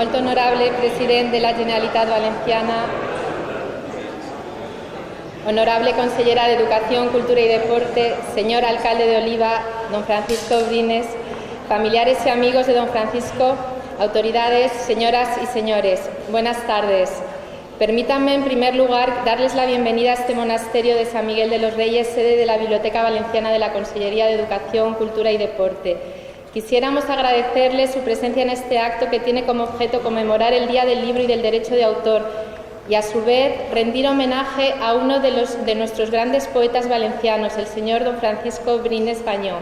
molt honorable president de la Generalitat Valenciana, honorable consellera de Educación, Cultura y Deporte, señor alcalde de Oliva, don Francisco Brines, familiares y amigos de don Francisco, autoridades, señoras y señores, buenas tardes. Permítanme, en primer lugar, darles la bienvenida a este monasterio de San Miguel de los Reyes, sede de la Biblioteca Valenciana de la Consellería de Educación, Cultura y Deporte. Quisiéramos agradecerles su presencia en este acto que tiene como objeto conmemorar el Día del Libro y del Derecho de Autor y, a su vez, rendir homenaje a uno de nuestros grandes poetas valencianos, el señor don Francisco Brines Bañó.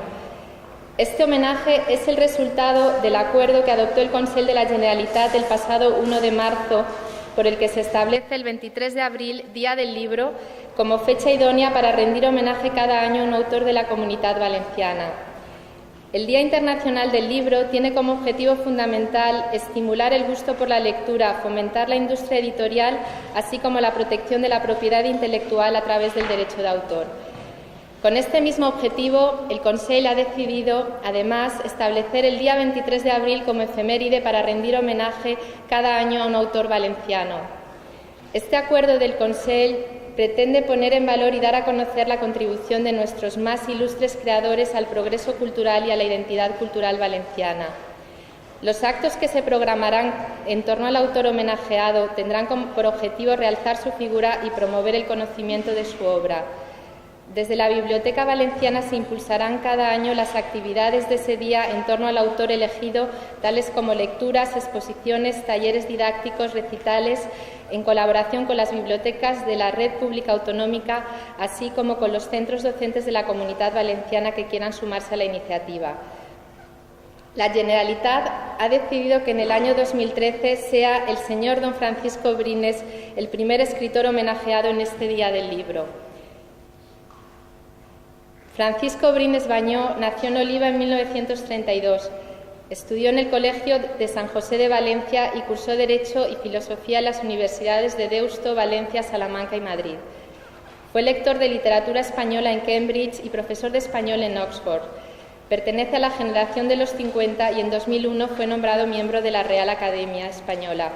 Este homenaje es el resultado del acuerdo que adoptó el Consell de la Generalitat el pasado 1 de marzo, por el que se establece el 23 de abril, Día del Libro, como fecha idónea para rendir homenaje cada año a un autor de la Comunitat Valenciana. El Día Internacional del Libro tiene como objetivo fundamental estimular el gusto por la lectura, fomentar la industria editorial, así como la protección de la propiedad intelectual a través del derecho de autor. Con este mismo objetivo, el Consell ha decidido, además, establecer el día 23 de abril como efeméride para rendir homenaje cada año a un autor valenciano. Este acuerdo del Consell pretende poner en valor y dar a conocer la contribución de nuestros más ilustres creadores al progreso cultural y a la identidad cultural valenciana. Los actos que se programarán en torno al autor homenajeado tendrán por objetivo realzar su figura y promover el conocimiento de su obra. Desde la Biblioteca Valenciana se impulsarán cada año las actividades de ese día en torno al autor elegido, tales como lecturas, exposiciones, talleres didácticos, recitales, en colaboración con las bibliotecas de la Red Pública Autonómica, así como con los centros docentes de la Comunitat Valenciana que quieran sumarse a la iniciativa. La Generalitat ha decidido que en el año 2013 sea el señor don Francisco Brines el primer escritor homenajeado en este Día del Libro. Francisco Brines Bañó nació en Oliva en 1932. Estudió en el Colegio de San José de Valencia y cursó Derecho y Filosofía en las universidades de Deusto, Valencia, Salamanca y Madrid. Fue lector de literatura española en Cambridge y profesor de español en Oxford. Pertenece a la generación de los 50 y en 2001 fue nombrado miembro de la Real Academia Española.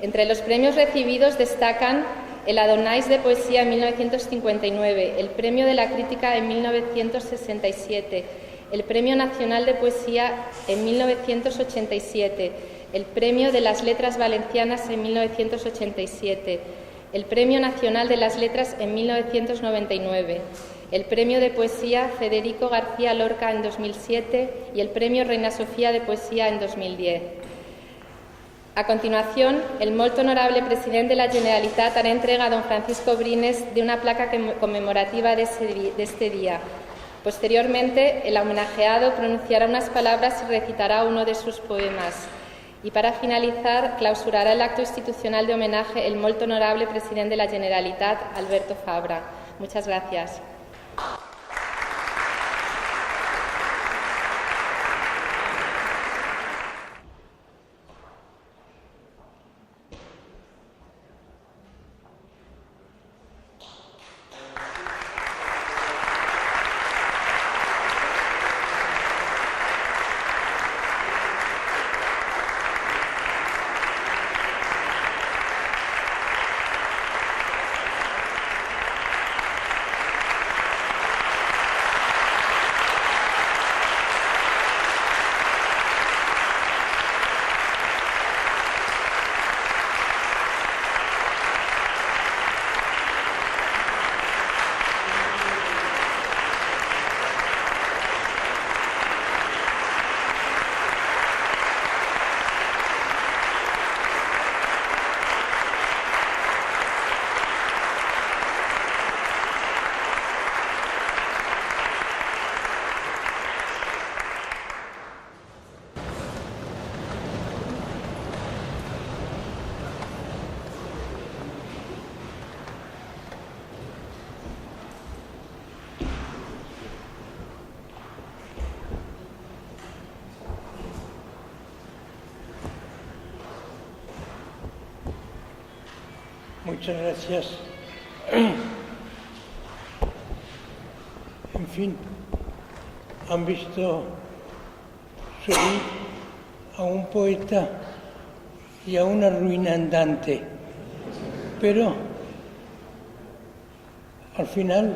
Entre los premios recibidos destacan el Adonais de Poesía en 1959, el Premio de la Crítica en 1967, el Premio Nacional de Poesía en 1987, el Premio de las Letras Valencianas en 1987, el Premio Nacional de las Letras en 1999, el Premio de Poesía Federico García Lorca en 2007 y el Premio Reina Sofía de Poesía en 2010. A continuación, el molt honorable president de la Generalitat hará entrega a don Francisco Brines de una placa conmemorativa de este día. Posteriormente, el homenajeado pronunciará unas palabras y recitará uno de sus poemas. Y para finalizar, clausurará el acto institucional de homenaje el molt honorable president de la Generalitat, Alberto Fabra. Muchas gracias. Muchas gracias. En fin, han visto subir a un poeta y a una ruina andante, pero al final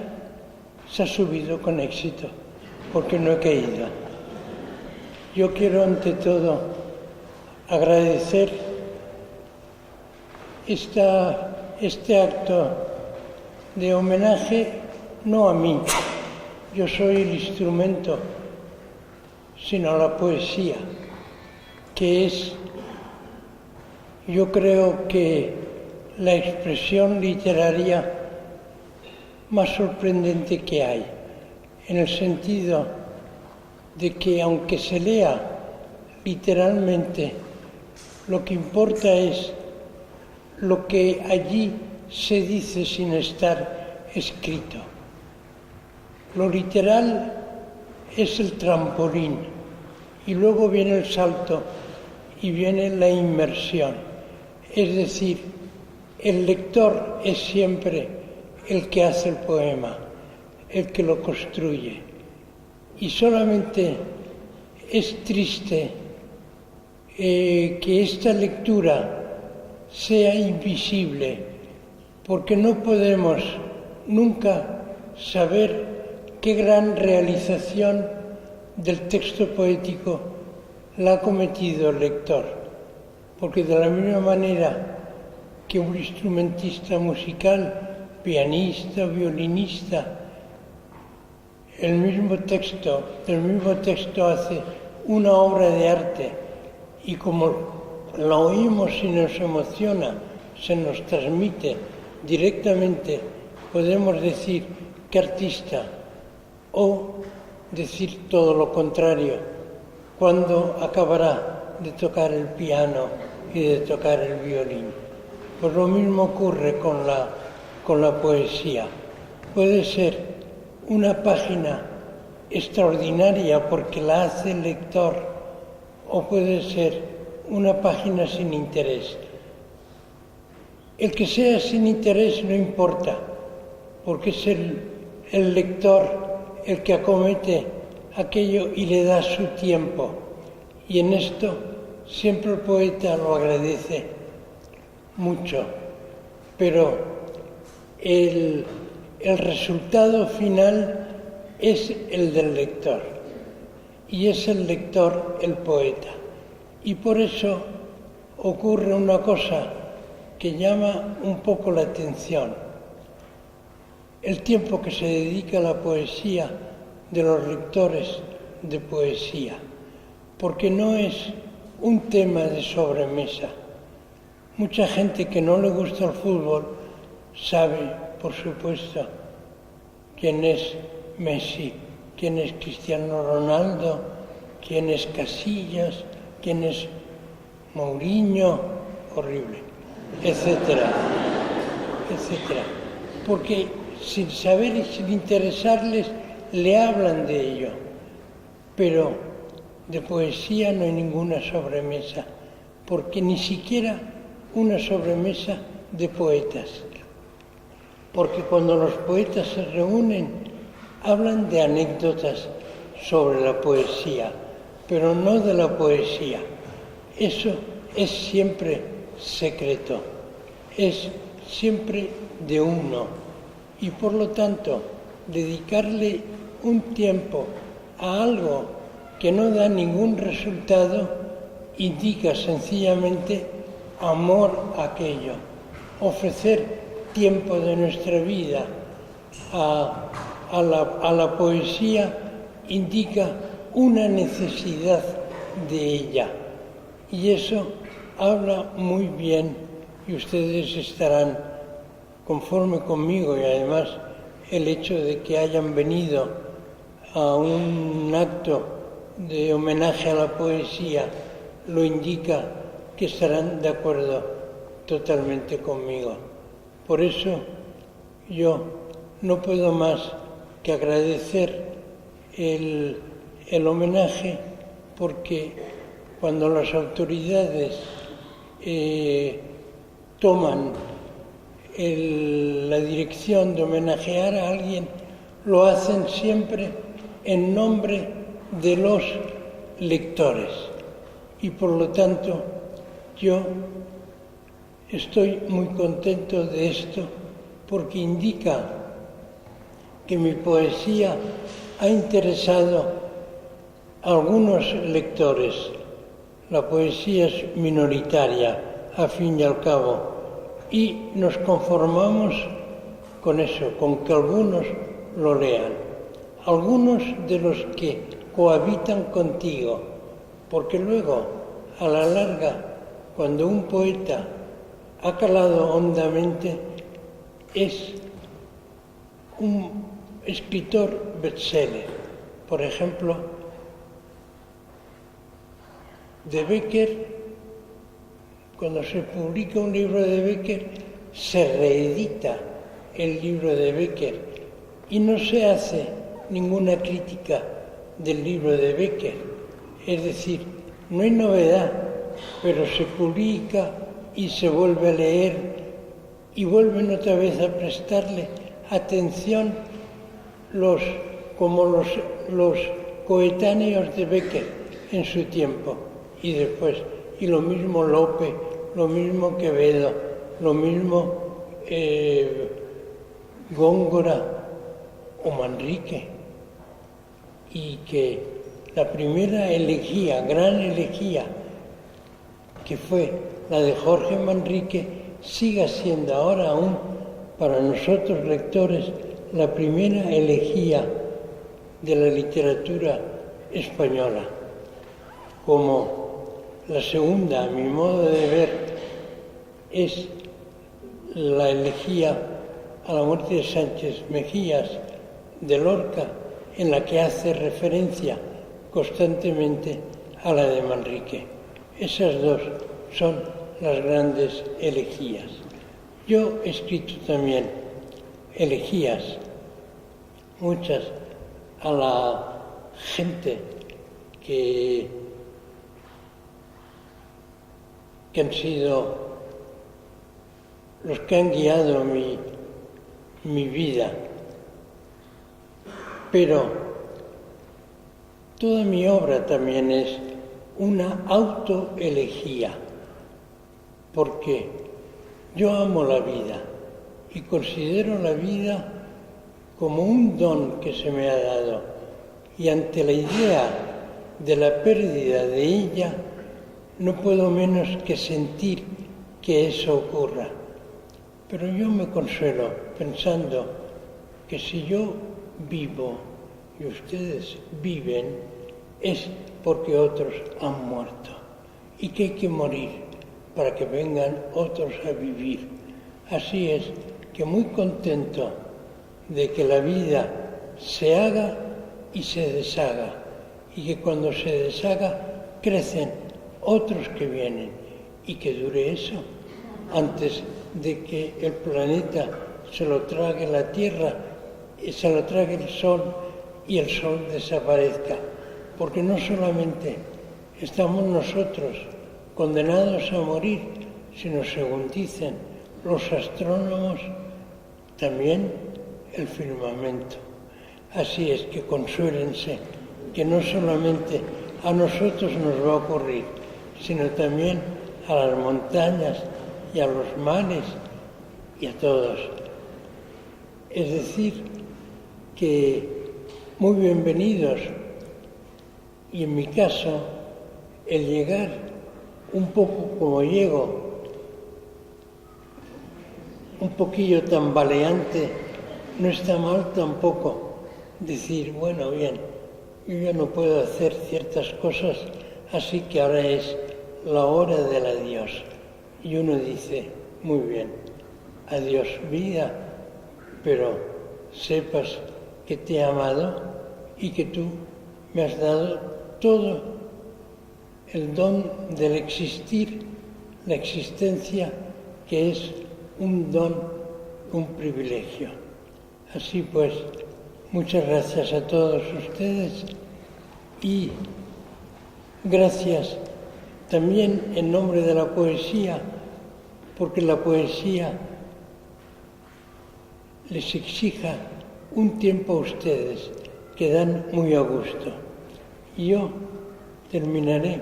se ha subido con éxito, porque no he caído. Yo quiero ante todo agradecer este acto de homenaje, no a mí, yo soy el instrumento, sino a la poesía, que es, yo creo que la expresión literaria más sorprendente que hay, en el sentido de que aunque se lea literalmente, lo que importa es lo que allí se dice sin estar escrito. Lo literal es el trampolín y luego viene el salto y viene la inmersión. Es decir, el lector es siempre el que hace el poema, el que lo construye. Y solamente es triste que esta lectura sea invisible, porque no podemos nunca saber qué gran realización del texto poético la ha cometido el lector, porque de la misma manera que un instrumentista musical, pianista, violinista, del mismo texto hace una obra de arte y como la oímos y nos emociona, se nos transmite directamente, podemos decir qué artista o decir todo lo contrario, cuando acabará de tocar el piano y de tocar el violín. Pues lo mismo ocurre con la poesía. Puede ser una página extraordinaria porque la hace el lector, o puede ser una página sin interés. El que sea sin interés no importa, porque es el lector el que acomete aquello y le da su tiempo. Y en esto siempre el poeta lo agradece mucho, pero el resultado final es el del lector, y es el lector el poeta. Y por eso ocurre una cosa que llama un poco la atención. El tiempo que se dedica a la poesía de los lectores de poesía, porque no es un tema de sobremesa. Mucha gente que no le gusta el fútbol sabe, por supuesto, quién es Messi, quién es Cristiano Ronaldo, quién es Casillas, quién es Mourinho, horrible, etcétera, etcétera. Porque sin saber y sin interesarles le hablan de ello. Pero de poesía no hay ninguna sobremesa, porque ni siquiera una sobremesa de poetas. Porque cuando los poetas se reúnen, hablan de anécdotas sobre la poesía, pero no de la poesía. Eso es siempre secreto, es siempre de uno. Y por lo tanto, dedicarle un tiempo a algo que no da ningún resultado indica sencillamente amor a aquello. Ofrecer tiempo de nuestra vida a la poesía indica una necesidad de ella. Y eso habla muy bien, y ustedes estarán conforme conmigo, y además el hecho de que hayan venido a un acto de homenaje a la poesía lo indica, que estarán de acuerdo totalmente conmigo. Por eso yo no puedo más que agradecer el homenaje, porque cuando las autoridades toman la dirección de homenajear a alguien, lo hacen siempre en nombre de los lectores. Y por lo tanto, Yo estoy muy contento de esto porque indica que mi poesía ha interesado a algunos lectores. La poesía es minoritaria, a fin y al cabo, y nos conformamos con eso, con que algunos lo lean. Algunos de los que cohabitan contigo, porque luego, a la larga, cuando un poeta ha calado hondamente, es un escritor bestseller. Por ejemplo, de Becker, cuando se publica un libro de Becker, se reedita el libro de Becker y no se hace ninguna crítica del libro de Becker. Es decir, no hay novedad, pero se publica y se vuelve a leer y vuelven otra vez a prestarle atención los coetáneos de Becker en su tiempo y después. Y lo mismo Lope, lo mismo Quevedo, lo mismo Góngora o Manrique. Y que la primera elegía, gran elegía, que fue la de Jorge Manrique, siga siendo ahora aún para nosotros lectores la primera elegía de la literatura española. Como la segunda, a mi modo de ver, es la elegía a la muerte de Sánchez Mejías de Lorca, en la que hace referencia constantemente a la de Manrique. Esas dos son las grandes elegías. Yo he escrito también elegías, muchas, a la gente que han sido los que han guiado mi vida. Pero toda mi obra también es una autoelegía, porque yo amo la vida y considero la vida como un don que se me ha dado, y ante la idea de la pérdida de ella no puedo menos que sentir que eso ocurra. Pero yo me consuelo pensando que si yo vivo y ustedes viven, es porque otros han muerto y que hay que morir para que vengan otros a vivir. Así es que muy contento de que la vida se haga y se deshaga, y que cuando se deshaga crecen otros que vienen, y que dure eso antes de que el planeta se lo trague la Tierra, se lo trague el Sol y el Sol desaparezca, porque no solamente estamos nosotros condenados a morir, sino, según dicen los astrónomos, también el firmamento. Así es que consuélense que no solamente a nosotros nos va a ocurrir, sino también a las montañas y a los mares y a todos. Es decir, que muy bienvenidos, y en mi caso, el llegar un poco como llego, un poquillo tambaleante, no está mal tampoco. Decir, bueno, bien, yo ya no puedo hacer ciertas cosas, así que ahora es la hora del adiós. Y uno dice, muy bien, adiós vida, pero sepas que te he amado y que tú me has dado todo el don del existir, la existencia, que es un don, un privilegio. Así pues, muchas gracias a todos ustedes y gracias también en nombre de la poesía, porque la poesía les exija un tiempo a ustedes que dan muy a gusto. Y yo terminaré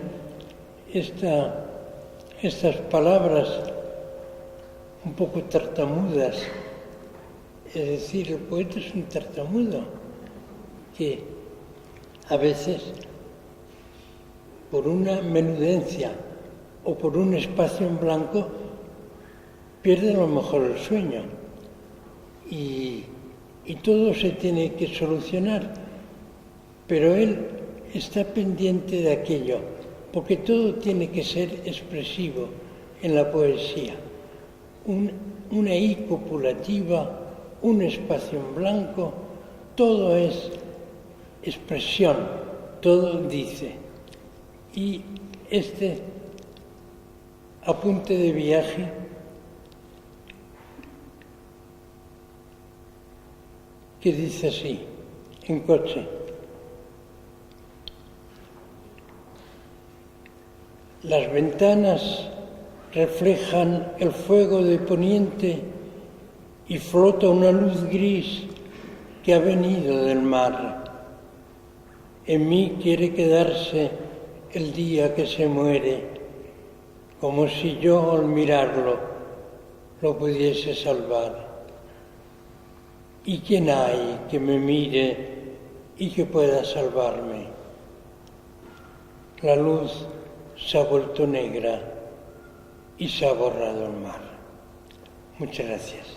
esta estas palabras un poco tartamudas. Es decir, el poeta es un tartamudo que a veces, por una menudencia o por un espacio en blanco, pierde a lo mejor el sueño. Y todo se tiene que solucionar. Pero él está pendiente de aquello, porque todo tiene que ser expresivo en la poesía. Una I copulativa, un espacio en blanco, todo es expresión, todo dice. Y este apunte de viaje que dice así, en coche: las ventanas reflejan el fuego de poniente y flota una luz gris que ha venido del mar. En mí quiere quedarse el día que se muere, como si yo al mirarlo lo pudiese salvar. ¿Y quién hay que me mire y que pueda salvarme? La luz se ha vuelto negra y se ha borrado el mar. Muchas gracias.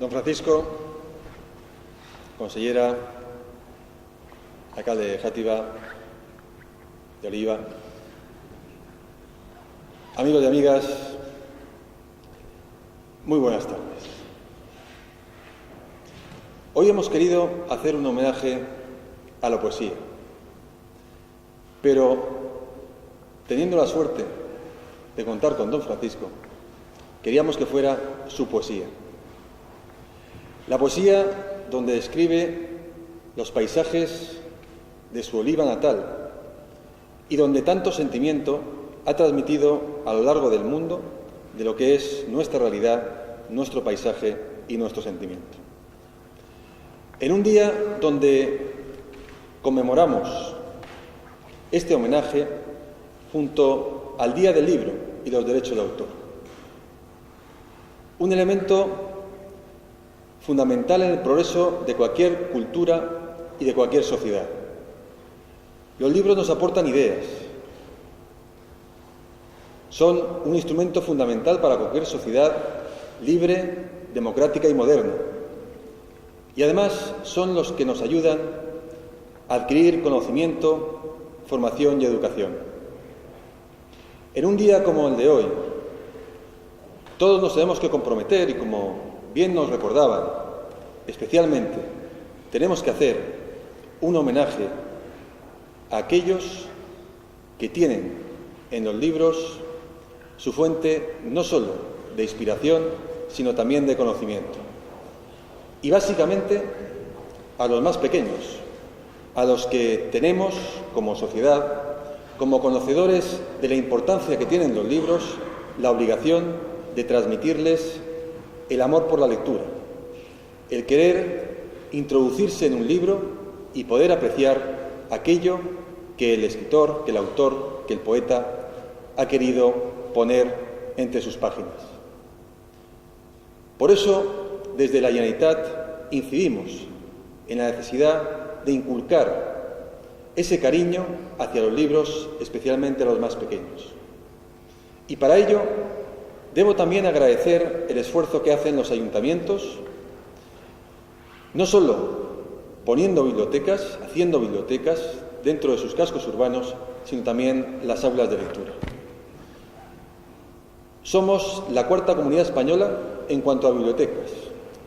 Don Francisco, consellera, alcalde de Játiva, de Oliva, amigos y amigas, muy buenas tardes. Hoy hemos querido hacer un homenaje a la poesía, pero teniendo la suerte de contar con don Francisco, queríamos que fuera su poesía. La poesía donde describe los paisajes de su Oliva natal y donde tanto sentimiento ha transmitido a lo largo del mundo de lo que es nuestra realidad, nuestro paisaje y nuestro sentimiento. En un día donde conmemoramos este homenaje junto al Día del Libro y los Derechos de Autor, un elemento fundamental en el progreso de cualquier cultura y de cualquier sociedad. Los libros nos aportan ideas, son un instrumento fundamental para cualquier sociedad libre, democrática y moderna. Y además son los que nos ayudan a adquirir conocimiento, formación y educación. En un día como el de hoy, todos nos tenemos que comprometer y, como bien nos recordaban, especialmente tenemos que hacer un homenaje a aquellos que tienen en los libros su fuente no solo de inspiración, sino también de conocimiento. Y básicamente a los más pequeños, a los que tenemos como sociedad, como conocedores de la importancia que tienen los libros, la obligación de transmitirles el amor por la lectura, el querer introducirse en un libro y poder apreciar aquello que el escritor, que el autor, que el poeta ha querido poner entre sus páginas. Por eso, desde la Generalitat incidimos en la necesidad de inculcar ese cariño hacia los libros, especialmente a los más pequeños. Y para ello debo también agradecer el esfuerzo que hacen los ayuntamientos, no solo poniendo bibliotecas, haciendo bibliotecas dentro de sus cascos urbanos, sino también las aulas de lectura. Somos la cuarta comunidad española en cuanto a bibliotecas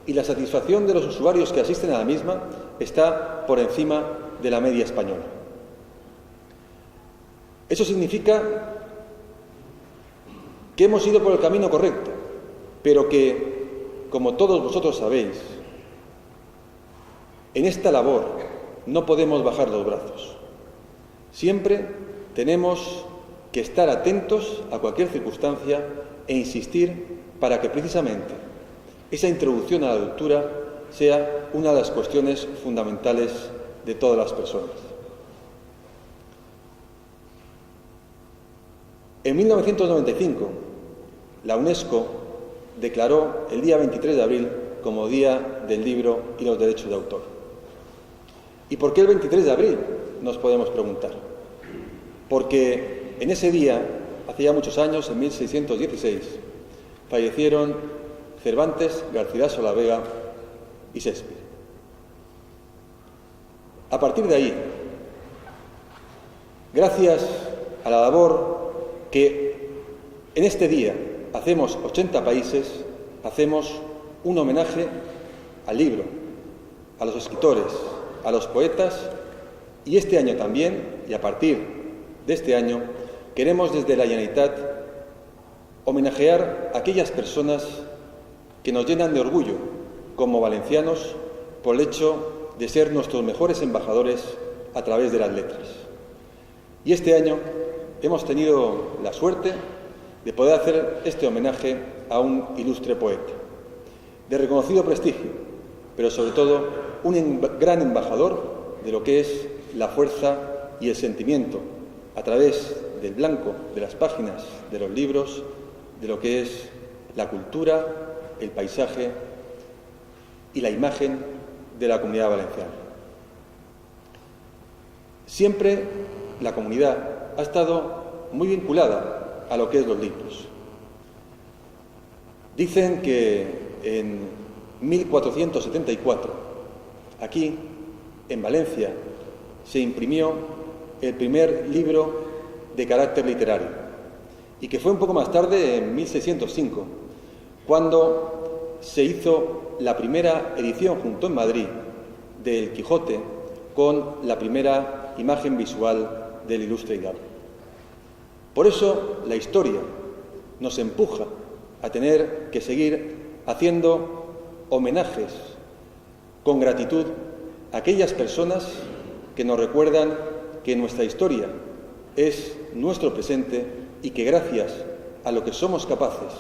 y la satisfacción de los usuarios que asisten a la misma está por encima de la media española. Eso significa que hemos ido por el camino correcto, pero que, como todos vosotros sabéis, en esta labor no podemos bajar los brazos. Siempre tenemos que estar atentos a cualquier circunstancia e insistir para que precisamente esa introducción a la lectura sea una de las cuestiones fundamentales de todas las personas. En 1995, la UNESCO declaró el día 23 de abril como Día del Libro y los Derechos de Autor. ¿Y por qué el 23 de abril? Nos podemos preguntar. Porque en ese día, hace ya muchos años, en 1616, fallecieron Cervantes, Garcilaso de la Vega y Shakespeare. A partir de ahí, gracias a la labor que en este día hacemos 80 países, hacemos un homenaje al libro, a los escritores, a los poetas, y este año también, y a partir de este año, queremos desde la Generalitat homenajear a aquellas personas que nos llenan de orgullo como valencianos por el hecho de ser nuestros mejores embajadores a través de las letras. Y este año hemos tenido la suerte de poder hacer este homenaje a un ilustre poeta, de reconocido prestigio, pero sobre todo un gran embajador de lo que es la fuerza y el sentimiento a través del blanco de las páginas de los libros, de lo que es la cultura, el paisaje y la imagen de la Comunidad Valenciana. Siempre la comunidad ha estado muy vinculada a lo que es los libros. Dicen que en 1474, aquí, en Valencia, se imprimió el primer libro de carácter literario y que fue un poco más tarde, en 1605, cuando se hizo la primera edición junto en Madrid del Quijote con la primera imagen visual del ilustre Hidalgo. Por eso la historia nos empuja a tener que seguir haciendo homenajes con gratitud a aquellas personas que nos recuerdan que nuestra historia es nuestro presente y que gracias a lo que somos capaces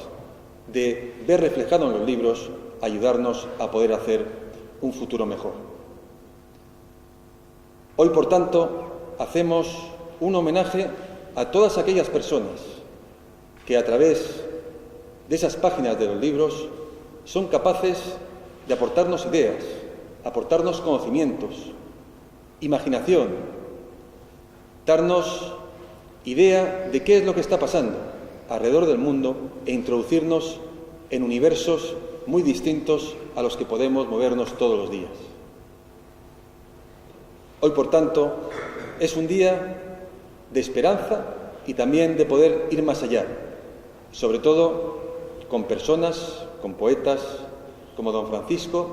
de ver reflejado en los libros, ayudarnos a poder hacer un futuro mejor. Hoy, por tanto, hacemos un homenaje a todas aquellas personas que a través de esas páginas de los libros son capaces de aportarnos ideas, aportarnos conocimientos, imaginación, darnos idea de qué es lo que está pasando alrededor del mundo e introducirnos en universos muy distintos a los que podemos movernos todos los días. Hoy, por tanto, es un día de esperanza y también de poder ir más allá, sobre todo con personas, con poetas como don Francisco,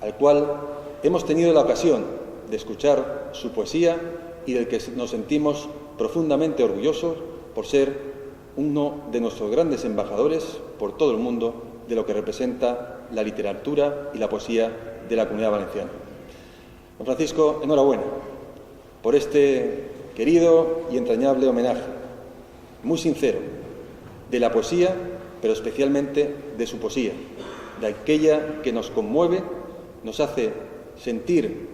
al cual hemos tenido la ocasión de escuchar su poesía y del que nos sentimos profundamente orgullosos por ser uno de nuestros grandes embajadores por todo el mundo de lo que representa la literatura y la poesía de la Comunidad Valenciana. Don Francisco, enhorabuena por este querido y entrañable homenaje, muy sincero, de la poesía, pero especialmente de su poesía, de aquella que nos conmueve, nos hace sentir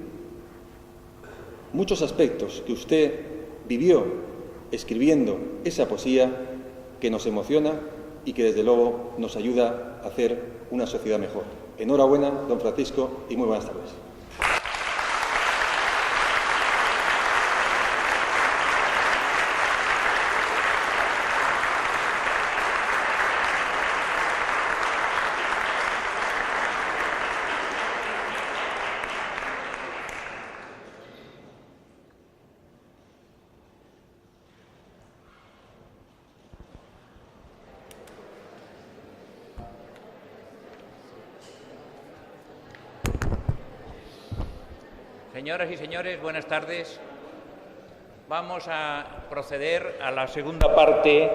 muchos aspectos que usted vivió escribiendo esa poesía que nos emociona y que desde luego nos ayuda a hacer una sociedad mejor. Enhorabuena, don Francisco, y muy buenas tardes. Señoras y señores, buenas tardes. Vamos a proceder a la segunda parte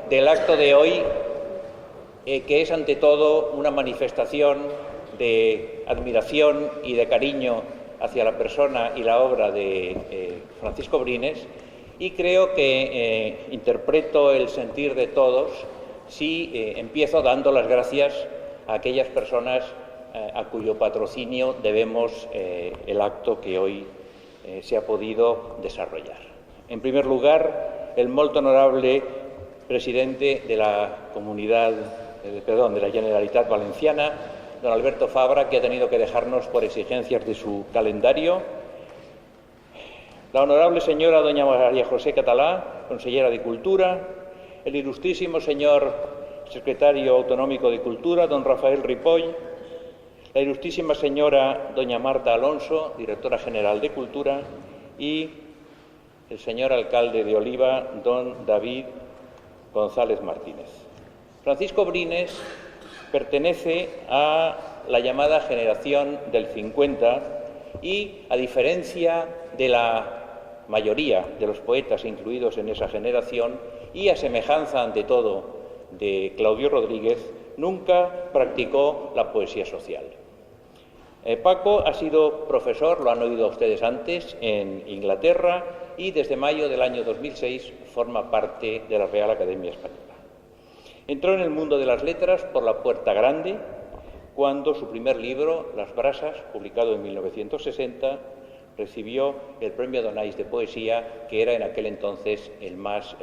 del acto de hoy, que es ante todo una manifestación de admiración y de cariño hacia la persona y la obra de Francisco Brines, y creo que interpreto el sentir de todos si empiezo dando las gracias a aquellas personas a cuyo patrocinio debemos el acto que hoy se ha podido desarrollar. En primer lugar, el molt honorable presidente de la Comunidad, de la Generalitat Valenciana, don Alberto Fabra, que ha tenido que dejarnos por exigencias de su calendario. La honorable señora doña María José Catalá, consellera de Cultura. El ilustrísimo señor secretario autonómico de Cultura, don Rafael Ripoll. La ilustrísima señora doña Marta Alonso, directora general de Cultura, y el señor alcalde de Oliva, don David González Martínez. Francisco Brines pertenece a la llamada generación del 50 y, a diferencia de la mayoría de los poetas incluidos en esa generación, y a semejanza ante todo de Claudio Rodríguez, nunca practicó la poesía social. Paco ha sido profesor, lo han oído ustedes antes, en Inglaterra, y desde mayo del año 2006 forma parte de la Real Academia Española. Entró en el mundo de las letras por la puerta grande, cuando su primer libro, Las brasas, publicado en 1960, recibió el Premio Donais de Poesía, que era en aquel entonces el más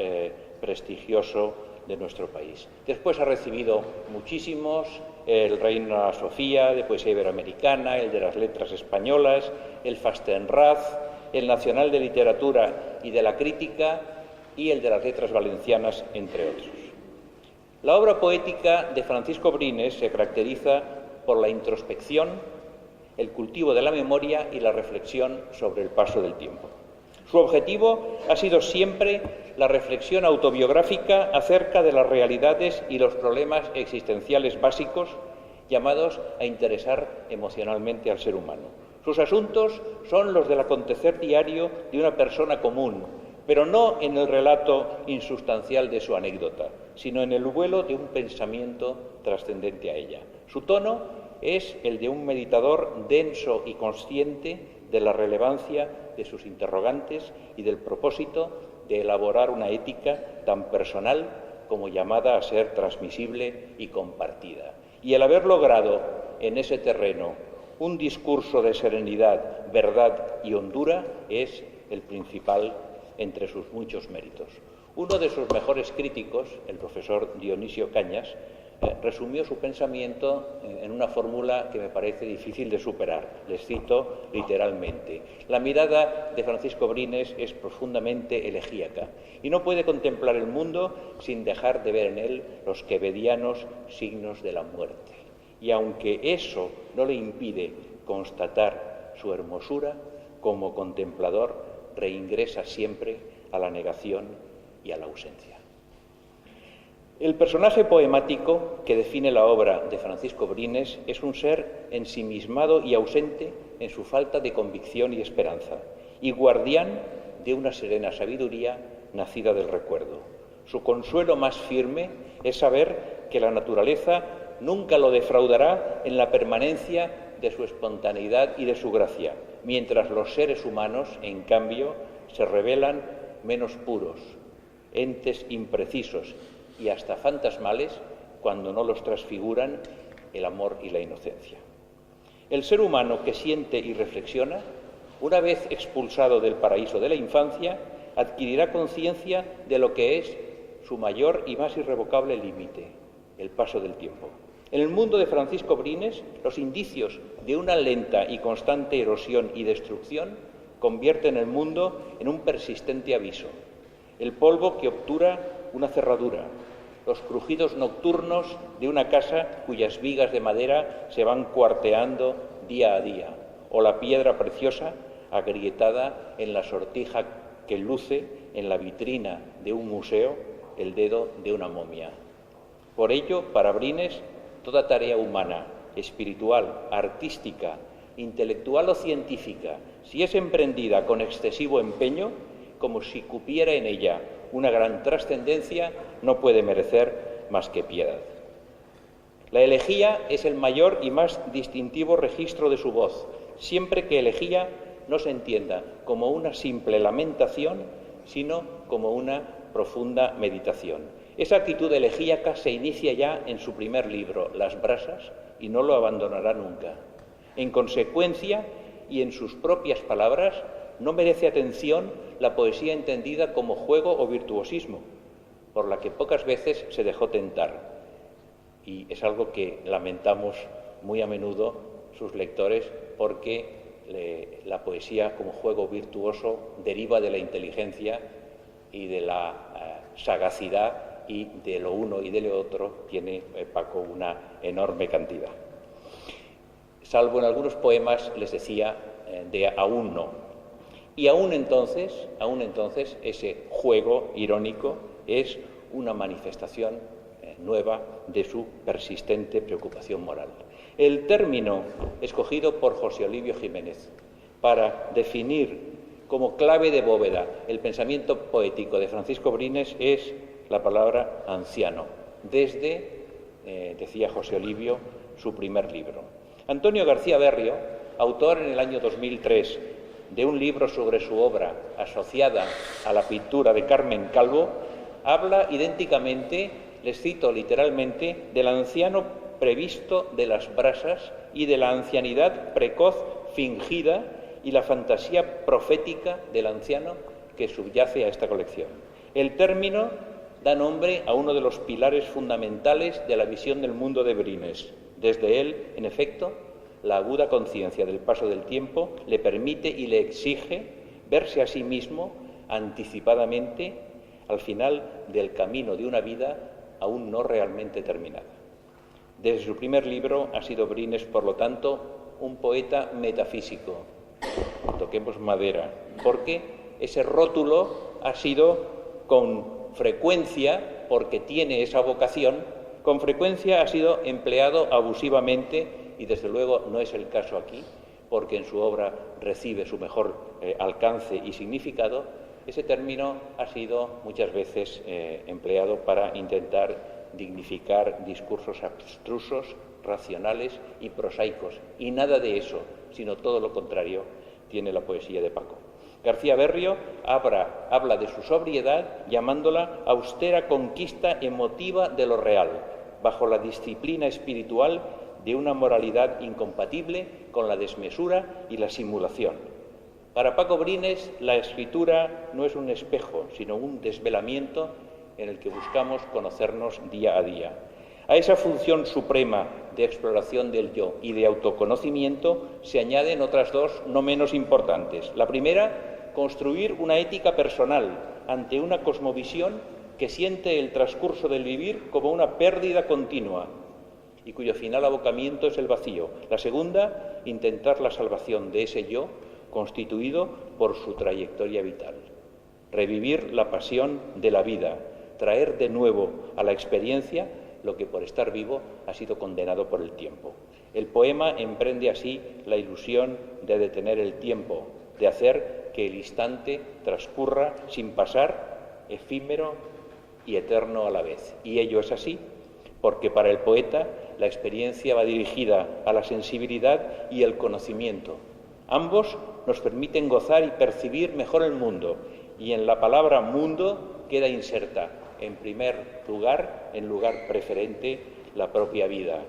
prestigioso de nuestro país. Después ha recibido muchísimos, el Reina Sofía de Poesía Iberoamericana, el de las Letras Españolas, el Fastenrath, el Nacional de Literatura y de la Crítica y el de las Letras Valencianas, entre otros. La obra poética de Francisco Brines se caracteriza por la introspección, el cultivo de la memoria y la reflexión sobre el paso del tiempo. Su objetivo ha sido siempre la reflexión autobiográfica acerca de las realidades y los problemas existenciales básicos llamados a interesar emocionalmente al ser humano. Sus asuntos son los del acontecer diario de una persona común, pero no en el relato insustancial de su anécdota, sino en el vuelo de un pensamiento trascendente a ella. Su tono es el de un meditador denso y consciente de la relevancia de sus interrogantes y del propósito de elaborar una ética tan personal como llamada a ser transmisible y compartida. Y el haber logrado en ese terreno un discurso de serenidad, verdad y hondura es el principal entre sus muchos méritos. Uno de sus mejores críticos, el profesor Dionisio Cañas, resumió su pensamiento en una fórmula que me parece difícil de superar. Les cito literalmente: la mirada de Francisco Brines es profundamente elegíaca y no puede contemplar el mundo sin dejar de ver en él los quevedianos signos de la muerte. Y aunque eso no le impide constatar su hermosura, como contemplador reingresa siempre a la negación y a la ausencia. El personaje poemático que define la obra de Francisco Brines es un ser ensimismado y ausente en su falta de convicción y esperanza, y guardián de una serena sabiduría nacida del recuerdo. Su consuelo más firme es saber que la naturaleza nunca lo defraudará en la permanencia de su espontaneidad y de su gracia, mientras los seres humanos, en cambio, se revelan menos puros, entes imprecisos y hasta fantasmales cuando no los transfiguran el amor y la inocencia. El ser humano que siente y reflexiona, una vez expulsado del paraíso de la infancia, adquirirá conciencia de lo que es su mayor y más irrevocable límite, el paso del tiempo. En el mundo de Francisco Brines, los indicios de una lenta y constante erosión y destrucción convierten el mundo en un persistente aviso. El polvo que obtura una cerradura, los crujidos nocturnos de una casa cuyas vigas de madera se van cuarteando día a día, o la piedra preciosa agrietada en la sortija que luce en la vitrina de un museo el dedo de una momia. Por ello, para Brines, toda tarea humana, espiritual, artística, intelectual o científica, si es emprendida con excesivo empeño, como si cupiera en ella una gran trascendencia, no puede merecer más que piedad. La elegía es el mayor y más distintivo registro de su voz, siempre que elegía no se entienda como una simple lamentación, sino como una profunda meditación. Esa actitud elegíaca se inicia ya en su primer libro, Las brasas, y no lo abandonará nunca. En consecuencia, y en sus propias palabras, no merece atención la poesía entendida como juego o virtuosismo, por la que pocas veces se dejó tentar. Y es algo que lamentamos muy a menudo sus lectores, porque la poesía como juego virtuoso deriva de la inteligencia y de la sagacidad, y de lo uno y de lo otro tiene Paco una enorme cantidad. Salvo en algunos poemas, les decía, de aún no. Y aún entonces ese juego irónico es una manifestación nueva de su persistente preocupación moral. El término escogido por José Olivio Jiménez para definir como clave de bóveda el pensamiento poético de Francisco Brines es la palabra anciano, desde, decía José Olivio, su primer libro. Antonio García Berrio, autor en el año 2003 de un libro sobre su obra asociada a la pintura de Carmen Calvo, habla idénticamente, les cito literalmente, del anciano previsto de las brasas y de la ancianidad precoz fingida y la fantasía profética del anciano que subyace a esta colección. El término da nombre a uno de los pilares fundamentales de la visión del mundo de Brines. Desde él, en efecto, la aguda conciencia del paso del tiempo le permite y le exige verse a sí mismo anticipadamente al final del camino de una vida aún no realmente terminada. Desde su primer libro ha sido Brines, por lo tanto, un poeta metafísico. Toquemos madera, porque ese rótulo ha sido con frecuencia, porque tiene esa vocación, con frecuencia ha sido empleado abusivamente, y desde luego no es el caso aquí, porque en su obra recibe su mejor alcance y significado. Ese término ha sido muchas veces empleado para intentar dignificar discursos abstrusos, racionales y prosaicos, y nada de eso, sino todo lo contrario, tiene la poesía de Paco. García Berrio habla de su sobriedad llamándola austera conquista emotiva de lo real, bajo la disciplina espiritual de una moralidad incompatible con la desmesura y la simulación. Para Paco Brines, la escritura no es un espejo, sino un desvelamiento en el que buscamos conocernos día a día. A esa función suprema de exploración del yo y de autoconocimiento se añaden otras dos no menos importantes. La primera, construir una ética personal ante una cosmovisión que siente el transcurso del vivir como una pérdida continua y cuyo final abocamiento es el vacío. La segunda, intentar la salvación de ese yo constituido por su trayectoria vital. Revivir la pasión de la vida, traer de nuevo a la experiencia lo que por estar vivo ha sido condenado por el tiempo. El poema emprende así la ilusión de detener el tiempo, de hacer que el instante transcurra sin pasar, efímero y eterno a la vez. Y ello es así porque para el poeta la experiencia va dirigida a la sensibilidad y el conocimiento. Ambos nos permiten gozar y percibir mejor el mundo, y en la palabra mundo queda inserta, en primer lugar, en lugar preferente, la propia vida.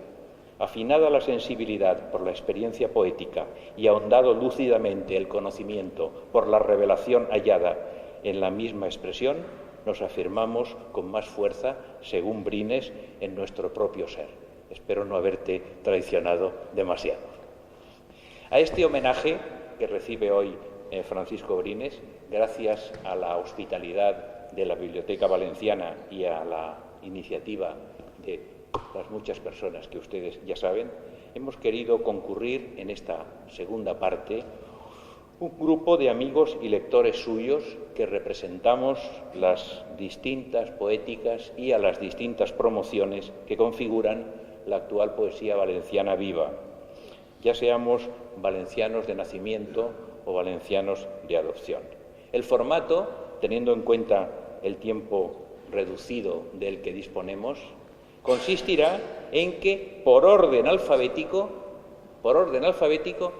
Afinada la sensibilidad por la experiencia poética y ahondado lúcidamente el conocimiento por la revelación hallada en la misma expresión, nos afirmamos con más fuerza, según Brines, en nuestro propio ser. Espero no haberte traicionado demasiado. A este homenaje que recibe hoy Francisco Brines, gracias a la hospitalidad de la Biblioteca Valenciana y a la iniciativa de las muchas personas que ustedes ya saben, hemos querido concurrir en esta segunda parte un grupo de amigos y lectores suyos que representamos las distintas poéticas y a las distintas promociones que configuran la actual poesía valenciana viva. ya seamos valencianos de nacimiento o valencianos de adopción. El formato, teniendo en cuenta el tiempo reducido del que disponemos, consistirá en que, por orden alfabético,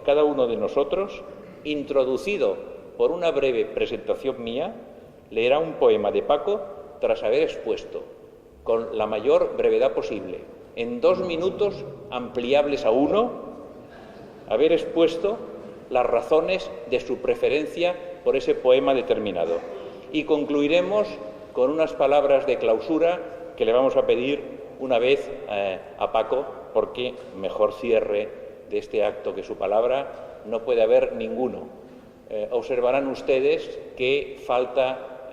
cada uno de nosotros, introducido por una breve presentación mía, leerá un poema de Paco tras haber expuesto, con la mayor brevedad posible, en 2 minutos ampliables a 1, haber expuesto las razones de su preferencia por ese poema determinado. Y concluiremos con unas palabras de clausura que le vamos a pedir una vez a Paco, porque mejor cierre de este acto que su palabra no puede haber ninguno. Observarán ustedes que falta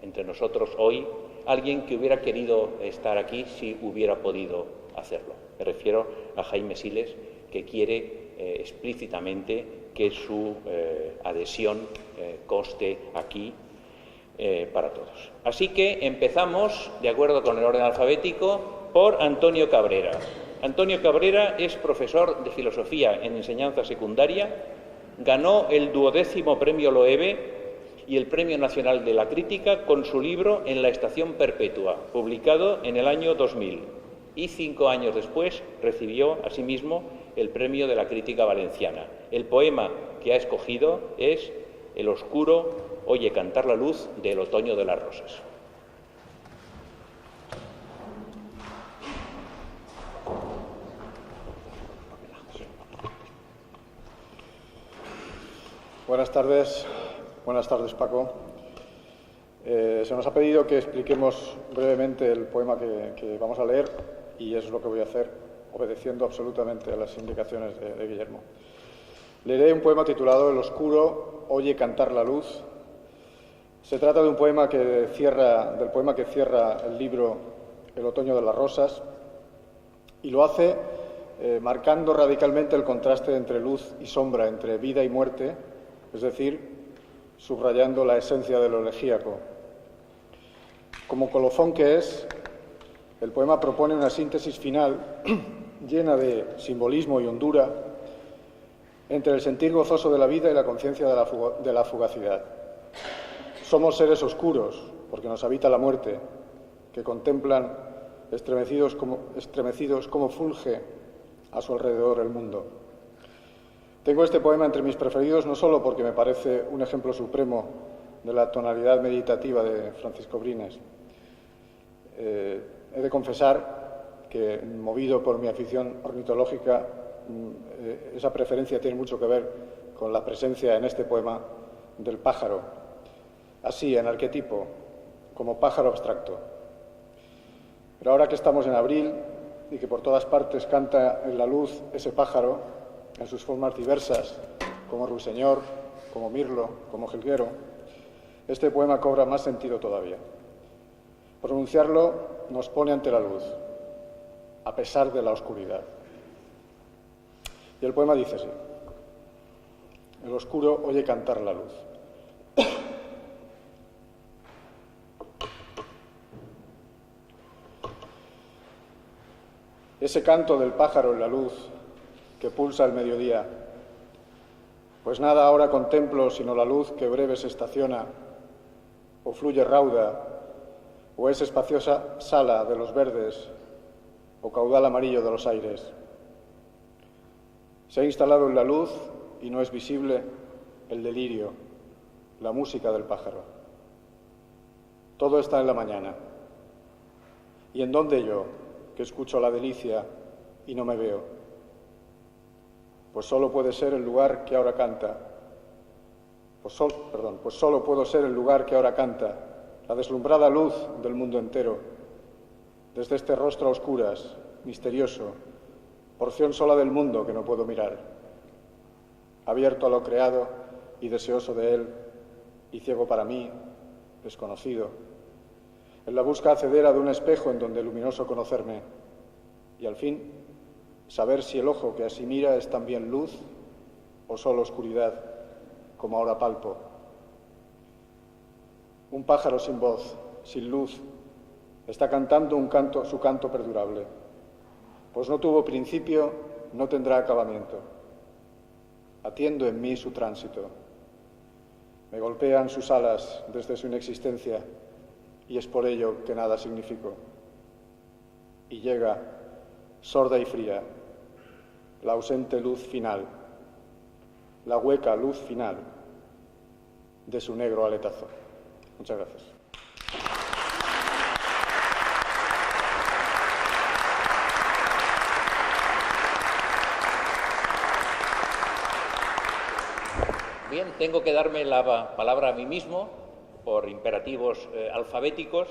entre nosotros hoy alguien que hubiera querido estar aquí si hubiera podido hacerlo. Me refiero a Jaime Siles, que quiere explícitamente que su adhesión conste aquí para todos. Así que empezamos, de acuerdo con el orden alfabético, por Antonio Cabrera. Antonio Cabrera es profesor de Filosofía en Enseñanza Secundaria, ganó el 12º Premio Loewe y el Premio Nacional de la Crítica con su libro En la Estación Perpetua, publicado en el año 2000, y 5 años después recibió asimismo el Premio de la Crítica Valenciana. El poema que ha escogido es El oscuro oye cantar la luz del otoño de las rosas. Buenas tardes Paco. Se nos ha pedido que expliquemos brevemente el poema que vamos a leer y eso es lo que voy a hacer, obedeciendo absolutamente a las indicaciones de Guillermo. Leeré un poema titulado El oscuro oye cantar la luz. Se trata de un poema que cierra el libro El otoño de las rosas y lo hace marcando radicalmente el contraste entre luz y sombra, entre vida y muerte, es decir, subrayando la esencia de lo elegíaco. Como colofón que es, el poema propone una síntesis final llena de simbolismo y hondura entre el sentir gozoso de la vida y la conciencia de la fugacidad. Somos seres oscuros, porque nos habita la muerte, que contemplan estremecidos como fulge a su alrededor el mundo. Tengo este poema entre mis preferidos no solo porque me parece un ejemplo supremo de la tonalidad meditativa de Francisco Brines. He de confesar que, movido por mi afición ornitológica, esa preferencia tiene mucho que ver con la presencia en este poema del pájaro, así en arquetipo, como pájaro abstracto. Pero ahora que estamos en abril y que por todas partes canta en la luz ese pájaro, en sus formas diversas, como ruiseñor, como mirlo, como jilguero, este poema cobra más sentido todavía. Pronunciarlo nos pone ante la luz, a pesar de la oscuridad. Y el poema dice así: El oscuro oye cantar la luz. Ese canto del pájaro en la luz que pulsa el mediodía, pues nada ahora contemplo sino la luz que breve se estaciona, o fluye rauda, o es espaciosa sala de los verdes, o caudal amarillo de los aires. Se ha instalado en la luz y no es visible el delirio, la música del pájaro. Todo está en la mañana. ¿Y en dónde yo, que escucho la delicia y no me veo? Pues solo puede ser el lugar que ahora canta. Pues solo puedo ser el lugar que ahora canta, la deslumbrada luz del mundo entero. Desde este rostro a oscuras, misterioso, porción sola del mundo que no puedo mirar. Abierto a lo creado y deseoso de él, y ciego para mí, desconocido. En la busca acedera de un espejo en donde luminoso conocerme. Y al fin, saber si el ojo que así mira es también luz o solo oscuridad, como ahora palpo. Un pájaro sin voz, sin luz, está cantando su canto perdurable, pues no tuvo principio, no tendrá acabamiento. atiendo en mí su tránsito. Me golpean sus alas desde su inexistencia y es por ello que nada significo. Y llega, sorda y fría, la ausente luz final, la hueca luz final de su negro aletazo. Muchas gracias. Bien, tengo que darme la palabra a mí mismo por imperativos alfabéticos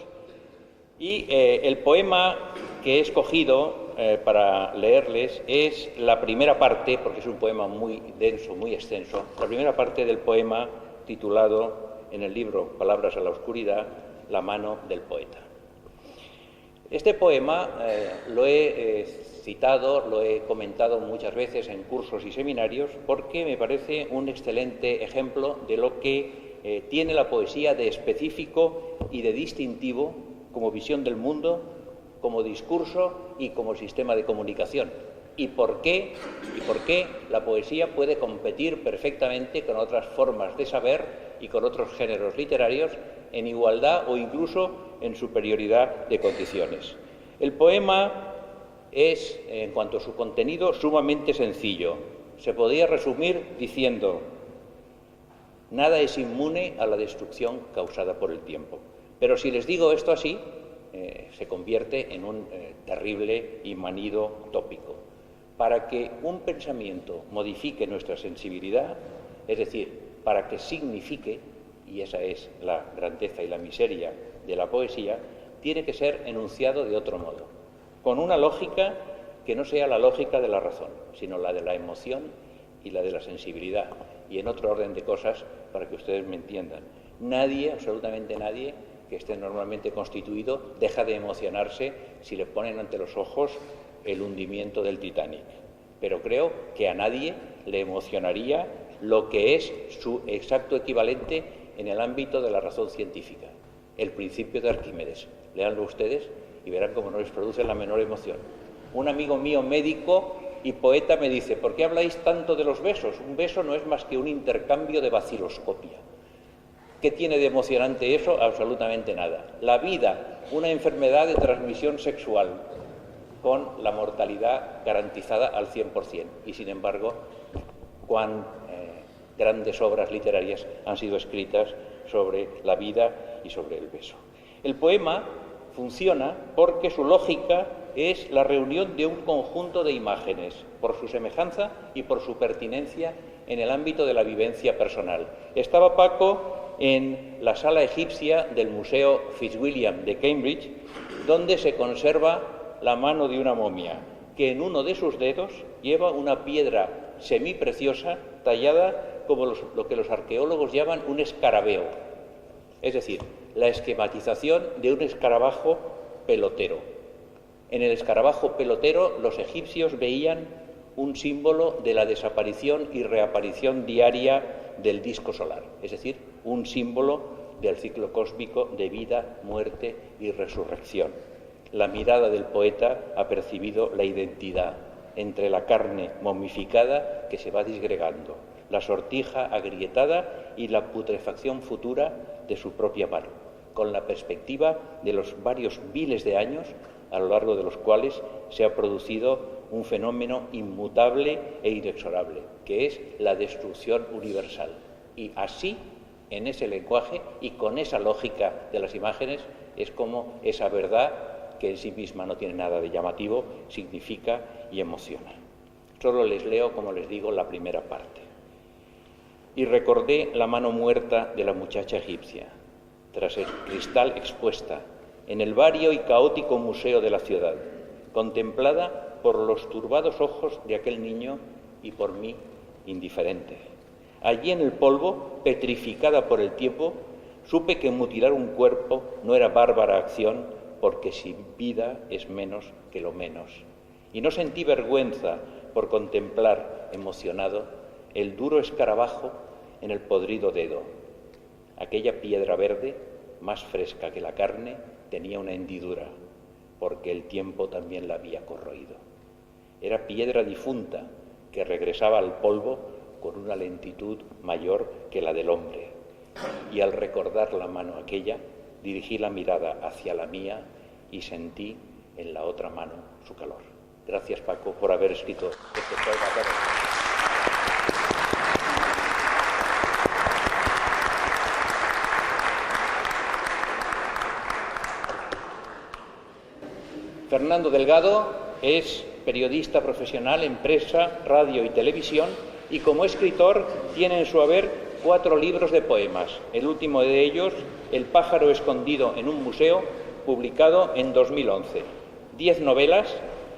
y el poema que he escogido para leerles es la primera parte, porque es un poema muy denso, muy extenso, la primera parte del poema titulado en el libro Palabras a la oscuridad, La mano del poeta. Este poema lo he citado, lo he comentado muchas veces en cursos y seminarios porque me parece un excelente ejemplo de lo que tiene la poesía de específico y de distintivo como visión del mundo, como discurso y como sistema de comunicación. ¿Y por qué la poesía puede competir perfectamente con otras formas de saber y con otros géneros literarios en igualdad o incluso en superioridad de condiciones? El poema es, en cuanto a su contenido, sumamente sencillo. Se podría resumir diciendo: nada es inmune a la destrucción causada por el tiempo. Pero si les digo esto así, se convierte en un terrible y manido tópico. Para que un pensamiento modifique nuestra sensibilidad, es decir, para que signifique, y esa es la grandeza y la miseria de la poesía, tiene que ser enunciado de otro modo, con una lógica que no sea la lógica de la razón, sino la de la emoción y la de la sensibilidad, y en otro orden de cosas para que ustedes me entiendan. Nadie, absolutamente nadie, que esté normalmente constituido, deja de emocionarse si le ponen ante los ojos el hundimiento del Titanic. Pero creo que a nadie le emocionaría lo que es su exacto equivalente en el ámbito de la razón científica, el principio de Arquímedes. Léanlo ustedes y verán cómo no les produce la menor emoción. Un amigo mío médico y poeta me dice: ¿por qué habláis tanto de los besos? Un beso no es más que un intercambio de vaciloscopia. ¿Qué tiene de emocionante eso? Absolutamente nada. La vida, una enfermedad de transmisión sexual con la mortalidad garantizada al 100%. Y sin embargo, cuán grandes obras literarias han sido escritas sobre la vida y sobre el beso. El poema funciona porque su lógica es la reunión de un conjunto de imágenes, por su semejanza y por su pertinencia en el ámbito de la vivencia personal. Estaba Paco en la sala egipcia del Museo Fitzwilliam de Cambridge, donde se conserva la mano de una momia, que en uno de sus dedos lleva una piedra semipreciosa tallada como lo que los arqueólogos llaman un escarabeo, es decir, la esquematización de un escarabajo pelotero. En el escarabajo pelotero los egipcios veían un símbolo de la desaparición y reaparición diaria del disco solar, es decir, un símbolo del ciclo cósmico de vida, muerte y resurrección. La mirada del poeta ha percibido la identidad entre la carne momificada que se va disgregando, la sortija agrietada y la putrefacción futura de su propia mano, con la perspectiva de los varios miles de años a lo largo de los cuales se ha producido un fenómeno inmutable e inexorable, que es la destrucción universal. Y así, en ese lenguaje y con esa lógica de las imágenes, es como esa verdad, que en sí misma no tiene nada de llamativo, significa y emociona. Solo les leo, como les digo, la primera parte. Y recordé la mano muerta de la muchacha egipcia, tras el cristal expuesta, en el vario y caótico museo de la ciudad, contemplada por los turbados ojos de aquel niño y por mí indiferente. Allí en el polvo, petrificada por el tiempo, supe que mutilar un cuerpo no era bárbara acción, porque sin vida es menos que lo menos. Y no sentí vergüenza por contemplar, emocionado, el duro escarabajo en el podrido dedo. Aquella piedra verde, más fresca que la carne, tenía una hendidura, porque el tiempo también la había corroído. Era piedra difunta que regresaba al polvo con una lentitud mayor que la del hombre. Y al recordar la mano aquella, dirigí la mirada hacia la mía y sentí en la otra mano su calor. Gracias, Paco, por haber escrito este poema. Fernando Delgado es periodista profesional en prensa, radio y televisión, y como escritor tiene en su haber 4 libros de poemas, el último de ellos, El pájaro escondido en un museo, publicado en 2011. 10 novelas,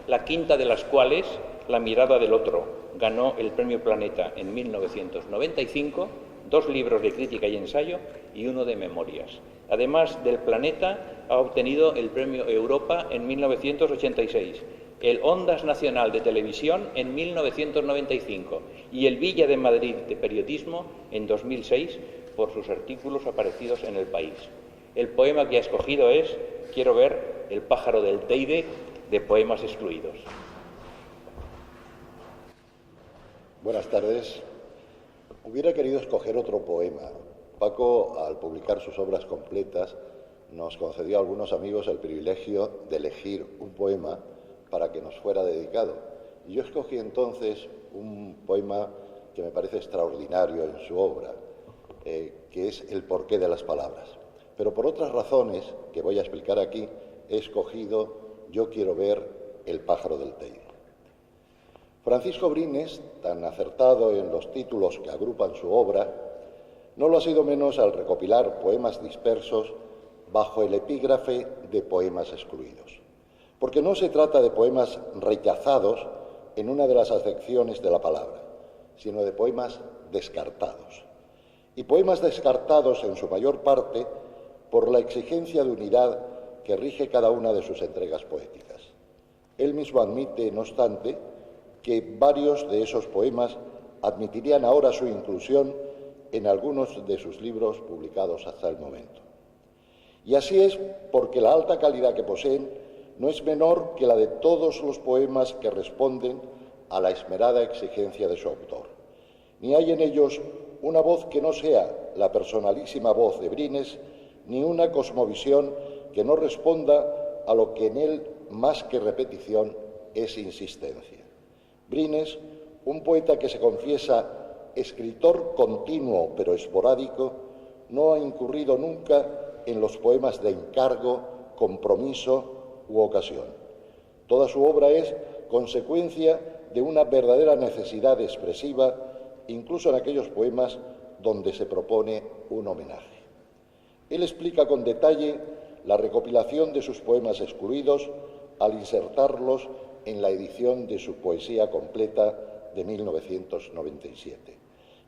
la quinta de las cuales, La mirada del otro, ganó el Premio Planeta en 1995, 2 libros de crítica y ensayo y 1 de memorias. Además del Planeta, ha obtenido el Premio Europa en 1986, el Ondas Nacional de Televisión en 1995 y el Villa de Madrid de Periodismo en 2006 por sus artículos aparecidos en El País. El poema que ha escogido es Quiero ver el pájaro del Teide, de Poemas Excluidos. Buenas tardes. Hubiera querido escoger otro poema. Paco, al publicar sus obras completas, nos concedió a algunos amigos el privilegio de elegir un poema para que nos fuera dedicado. Y yo escogí entonces un poema que me parece extraordinario en su obra, que es El porqué de las palabras. Pero por otras razones, que voy a explicar aquí, he escogido Yo quiero ver el pájaro del Teide. Francisco Brines, tan acertado en los títulos que agrupan su obra, no lo ha sido menos al recopilar poemas dispersos bajo el epígrafe de Poemas Excluidos. Porque no se trata de poemas rechazados en una de las acepciones de la palabra, sino de poemas descartados. Y poemas descartados en su mayor parte por la exigencia de unidad que rige cada una de sus entregas poéticas. Él mismo admite, no obstante, que varios de esos poemas admitirían ahora su inclusión en algunos de sus libros publicados hasta el momento. Y así es porque la alta calidad que poseen no es menor que la de todos los poemas que responden a la esmerada exigencia de su autor. Ni hay en ellos una voz que no sea la personalísima voz de Brines, ni una cosmovisión que no responda a lo que en él, más que repetición, es insistencia. Brines, un poeta que se confiesa escritor continuo pero esporádico, no ha incurrido nunca en los poemas de encargo, compromiso u ocasión. Toda su obra es consecuencia de una verdadera necesidad expresiva, incluso en aquellos poemas donde se propone un homenaje. Él explica con detalle la recopilación de sus poemas excluidos al insertarlos en la edición de su poesía completa de 1997.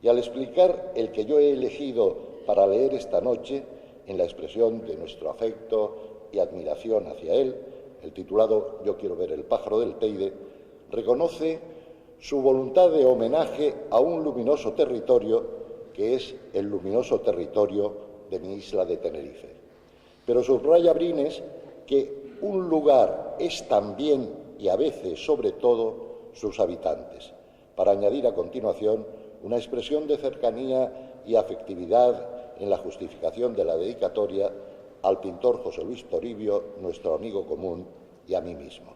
Y al explicar el que yo he elegido para leer esta noche, en la expresión de nuestro afecto y admiración hacia él, el titulado Yo quiero ver el pájaro del Teide, reconoce su voluntad de homenaje a un luminoso territorio que es el luminoso territorio de mi isla de Tenerife. Pero subraya Brines que un lugar es también y a veces sobre todo sus habitantes, para añadir a continuación una expresión de cercanía y afectividad en la justificación de la dedicatoria al pintor José Luis Toribio, nuestro amigo común, y a mí mismo.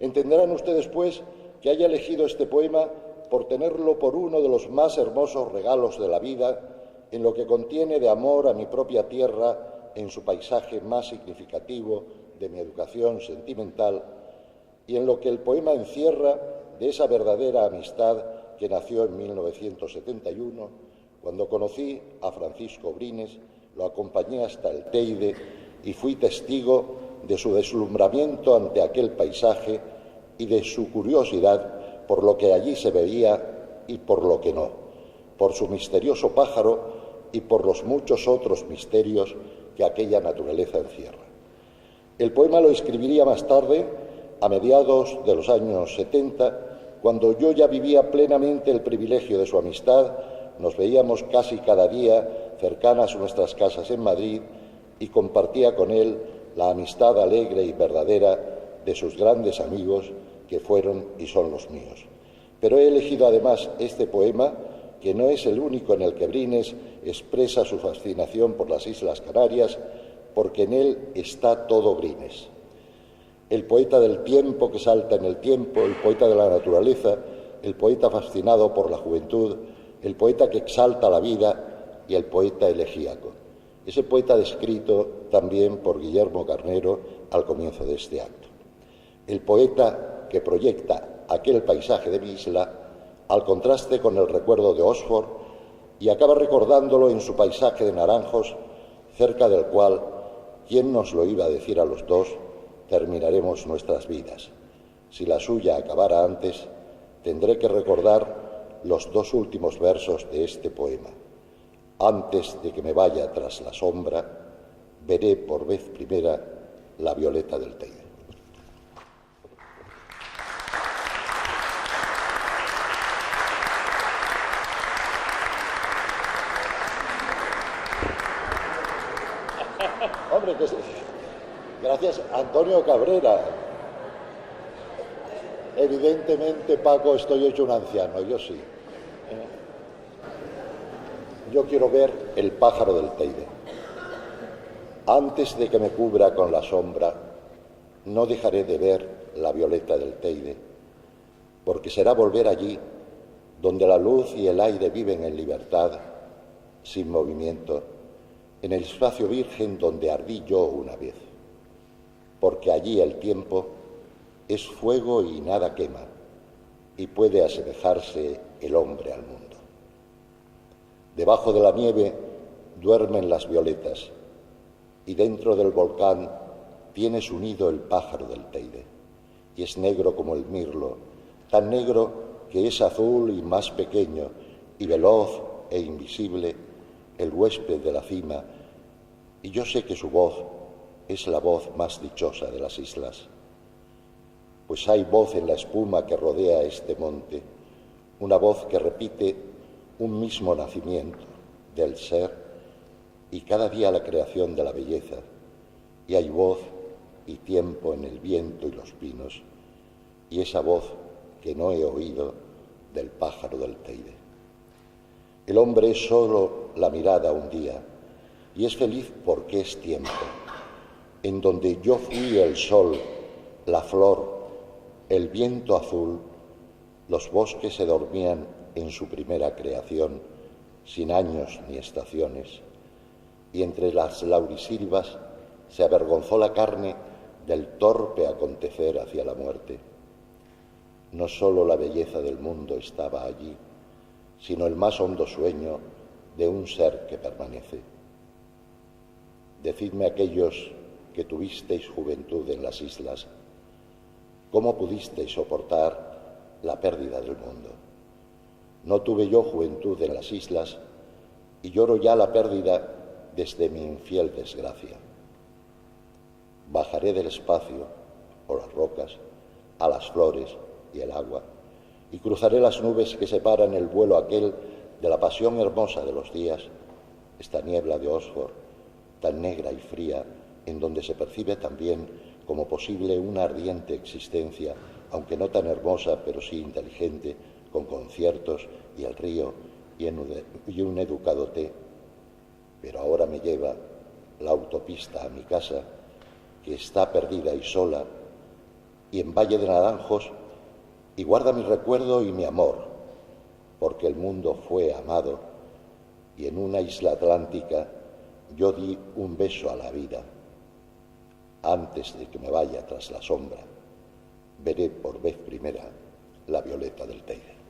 Entenderán ustedes, pues, que haya elegido este poema por tenerlo por uno de los más hermosos regalos de la vida, en lo que contiene de amor a mi propia tierra, en su paisaje más significativo de mi educación sentimental, y en lo que el poema encierra de esa verdadera amistad que nació en 1971, cuando conocí a Francisco Brines, lo acompañé hasta el Teide y fui testigo de su deslumbramiento ante aquel paisaje y de su curiosidad por lo que allí se veía y por lo que no, por su misterioso pájaro y por los muchos otros misterios que aquella naturaleza encierra. El poema lo escribiría más tarde, a mediados de los años 70, cuando yo ya vivía plenamente el privilegio de su amistad, nos veíamos casi cada día cercanas a nuestras casas en Madrid y compartía con él la amistad alegre y verdadera de sus grandes amigos que fueron y son los míos. Pero he elegido además este poema que no es el único en el que Brines expresa su fascinación por las Islas Canarias, porque en él está todo Brines. El poeta del tiempo que salta en el tiempo, el poeta de la naturaleza, el poeta fascinado por la juventud, el poeta que exalta la vida y el poeta elegíaco. Ese poeta descrito también por Guillermo Carnero al comienzo de este acto. El poeta que proyecta aquel paisaje de mi isla al contraste con el recuerdo de Oxford y acaba recordándolo en su paisaje de naranjos, cerca del cual, ¿quién nos lo iba a decir a los dos?, terminaremos nuestras vidas. Si la suya acabara antes, tendré que recordar los dos últimos versos de este poema. Antes de que me vaya tras la sombra, veré por vez primera la violeta del Teide. Hombre, que gracias, Antonio Cabrera. Evidentemente, Paco, estoy hecho un anciano, yo sí. Yo quiero ver el pájaro del Teide. Antes de que me cubra con la sombra, no dejaré de ver la violeta del Teide, porque será volver allí donde la luz y el aire viven en libertad, sin movimiento, en el espacio virgen donde ardí yo una vez, porque allí el tiempo es fuego y nada quema, y puede asemejarse el hombre al mundo. Debajo de la nieve duermen las violetas, y dentro del volcán tiene su nido el pájaro del Teide, y es negro como el mirlo, tan negro que es azul y más pequeño, y veloz e invisible, el huésped de la cima, y yo sé que su voz es la voz más dichosa de las islas, pues hay voz en la espuma que rodea este monte, una voz que repite un mismo nacimiento del ser y cada día la creación de la belleza, y hay voz y tiempo en el viento y los pinos, y esa voz que no he oído del pájaro del Teide. El hombre es solo la mirada un día, y es feliz porque es tiempo, en donde yo fui el sol, la flor, el viento azul, los bosques se dormían en su primera creación, sin años ni estaciones, y entre las laurisilvas se avergonzó la carne del torpe acontecer hacia la muerte. No sólo la belleza del mundo estaba allí, sino el más hondo sueño de un ser que permanece. Decidme aquellos que tuvisteis juventud en las islas, ¿cómo pudisteis soportar la pérdida del mundo? No tuve yo juventud en las islas y lloro ya la pérdida desde mi infiel desgracia. Bajaré del espacio, o las rocas, a las flores y el agua, y cruzaré las nubes que separan el vuelo aquel de la pasión hermosa de los días, esta niebla de Oxford, tan negra y fría, en donde se percibe también como posible una ardiente existencia, aunque no tan hermosa, pero sí inteligente, con conciertos y el río y un educado té. Pero ahora me lleva la autopista a mi casa, que está perdida y sola, y en Valle de Naranjos, y guarda mi recuerdo y mi amor, porque el mundo fue amado, y en una isla atlántica yo di un beso a la vida. Antes de que me vaya tras la sombra, veré por vez primera la violeta del Teide.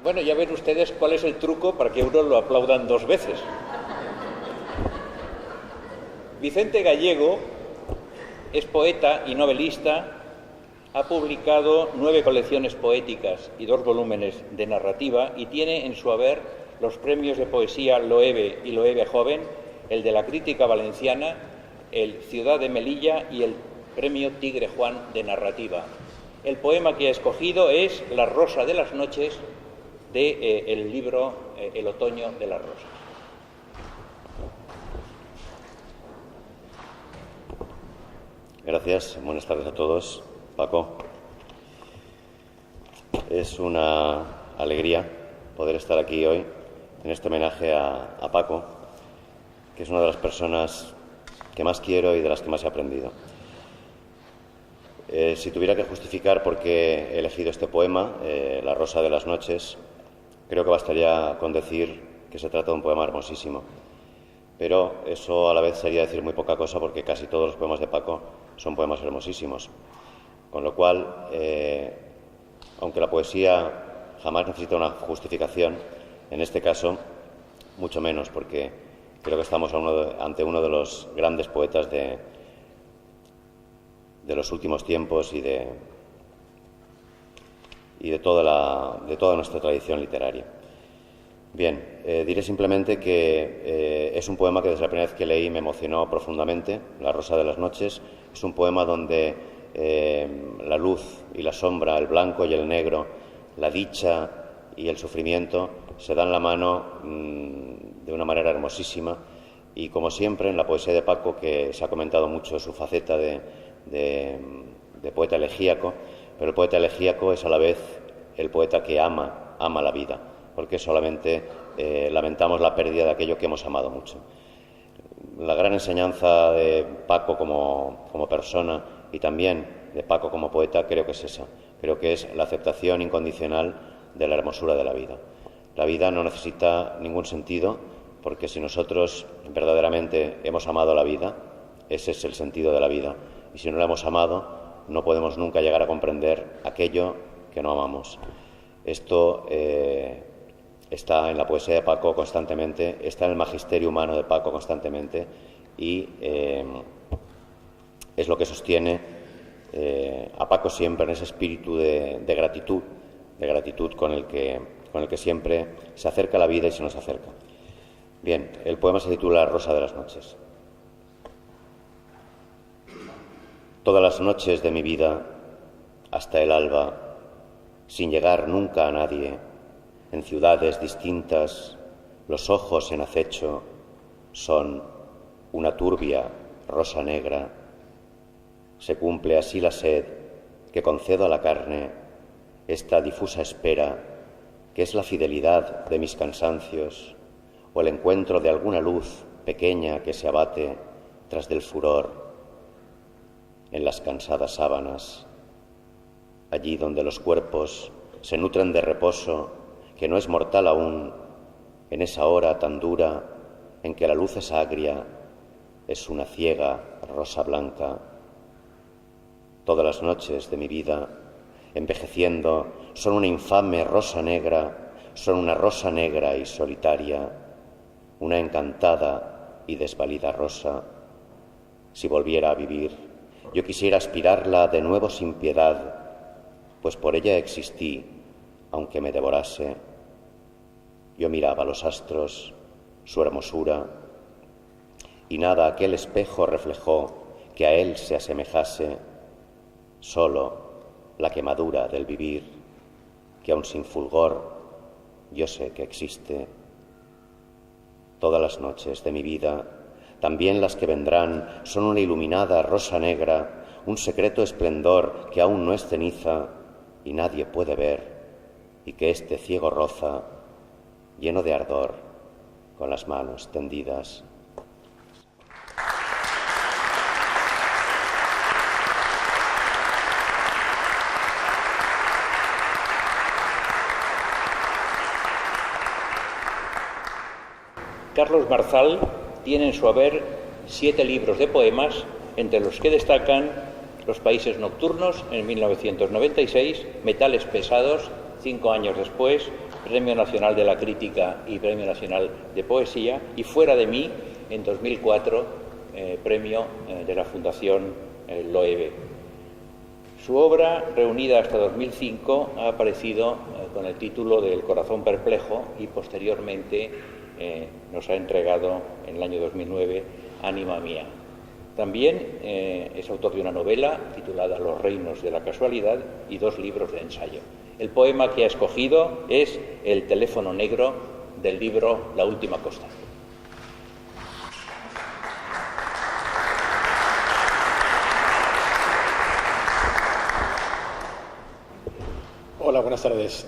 Bueno, ya ven ustedes cuál es el truco para que uno lo aplaudan dos veces. Vicente Gallego es poeta y novelista, ha publicado 9 colecciones poéticas y 2 volúmenes de narrativa y tiene en su haber los premios de poesía Loewe y Loewe Joven, el de la crítica valenciana, el Ciudad de Melilla y el premio Tigre Juan de narrativa. El poema que ha escogido es La rosa de las noches, del libro El otoño de las rosas. Gracias. Buenas tardes a todos. Paco, es una alegría poder estar aquí hoy en este homenaje a Paco, que es una de las personas que más quiero y de las que más he aprendido. Si tuviera que justificar por qué he elegido este poema, La rosa de las noches, creo que bastaría con decir que se trata de un poema hermosísimo. Pero eso a la vez sería decir muy poca cosa, porque casi todos los poemas de Paco son poemas hermosísimos. Con lo cual, aunque la poesía jamás necesita una justificación, en este caso, mucho menos, porque creo que estamos ante uno de los grandes poetas de los últimos tiempos y de toda nuestra tradición literaria. Bien, diré simplemente que es un poema que desde la primera vez que leí me emocionó profundamente. La rosa de las noches es un poema donde la luz y la sombra, el blanco y el negro, la dicha y el sufrimiento se dan la mano de una manera hermosísima. Y como siempre en la poesía de Paco, que se ha comentado mucho su faceta de poeta elegíaco, pero el poeta elegíaco es a la vez el poeta que ama la vida, porque solamente lamentamos la pérdida de aquello que hemos amado mucho. La gran enseñanza de Paco como persona y también de Paco como poeta creo que es esa. Creo que es la aceptación incondicional de la hermosura de la vida. La vida no necesita ningún sentido, porque si nosotros verdaderamente hemos amado la vida, ese es el sentido de la vida. Y si no la hemos amado, no podemos nunca llegar a comprender aquello que no amamos. Esto está en la poesía de Paco constantemente, está en el magisterio humano de Paco constantemente y es lo que sostiene a Paco siempre en ese espíritu de gratitud con el que siempre se acerca a la vida y se nos acerca. Bien, el poema se titula La rosa de las noches. Todas las noches de mi vida, hasta el alba, sin llegar nunca a nadie, en ciudades distintas, los ojos en acecho son una turbia rosa negra. Se cumple así la sed que concedo a la carne, esta difusa espera, que es la fidelidad de mis cansancios, o el encuentro de alguna luz pequeña que se abate tras del furor en las cansadas sábanas, allí donde los cuerpos se nutren de reposo, que no es mortal aún, en esa hora tan dura en que la luz es agria, es una ciega rosa blanca. Todas las noches de mi vida, envejeciendo, son una infame rosa negra, son una rosa negra y solitaria, una encantada y desvalida rosa. Si volviera a vivir, yo quisiera aspirarla de nuevo sin piedad, pues por ella existí, aunque me devorase. Yo miraba los astros, su hermosura, y nada aquel espejo reflejó que a él se asemejase, solo la quemadura del vivir, que aun sin fulgor yo sé que existe. Todas las noches de mi vida, también las que vendrán, son una iluminada rosa negra, un secreto esplendor que aún no es ceniza y nadie puede ver, y que este ciego roza, lleno de ardor, con las manos tendidas. Carlos Marzal tiene en su haber 7 libros de poemas, entre los que destacan Los países nocturnos en 1996, Metales pesados, 5 años después, Premio Nacional de la Crítica y Premio Nacional de Poesía, y Fuera de mí, en 2004, Premio de la Fundación Loewe. Su obra, reunida hasta 2005, ha aparecido con el título de El corazón perplejo y posteriormente nos ha entregado en el año 2009 Ánima mía. También es autor de una novela titulada Los reinos de la casualidad y 2 libros de ensayo. El poema que ha escogido es El teléfono negro del libro La última costa. Hola, buenas tardes.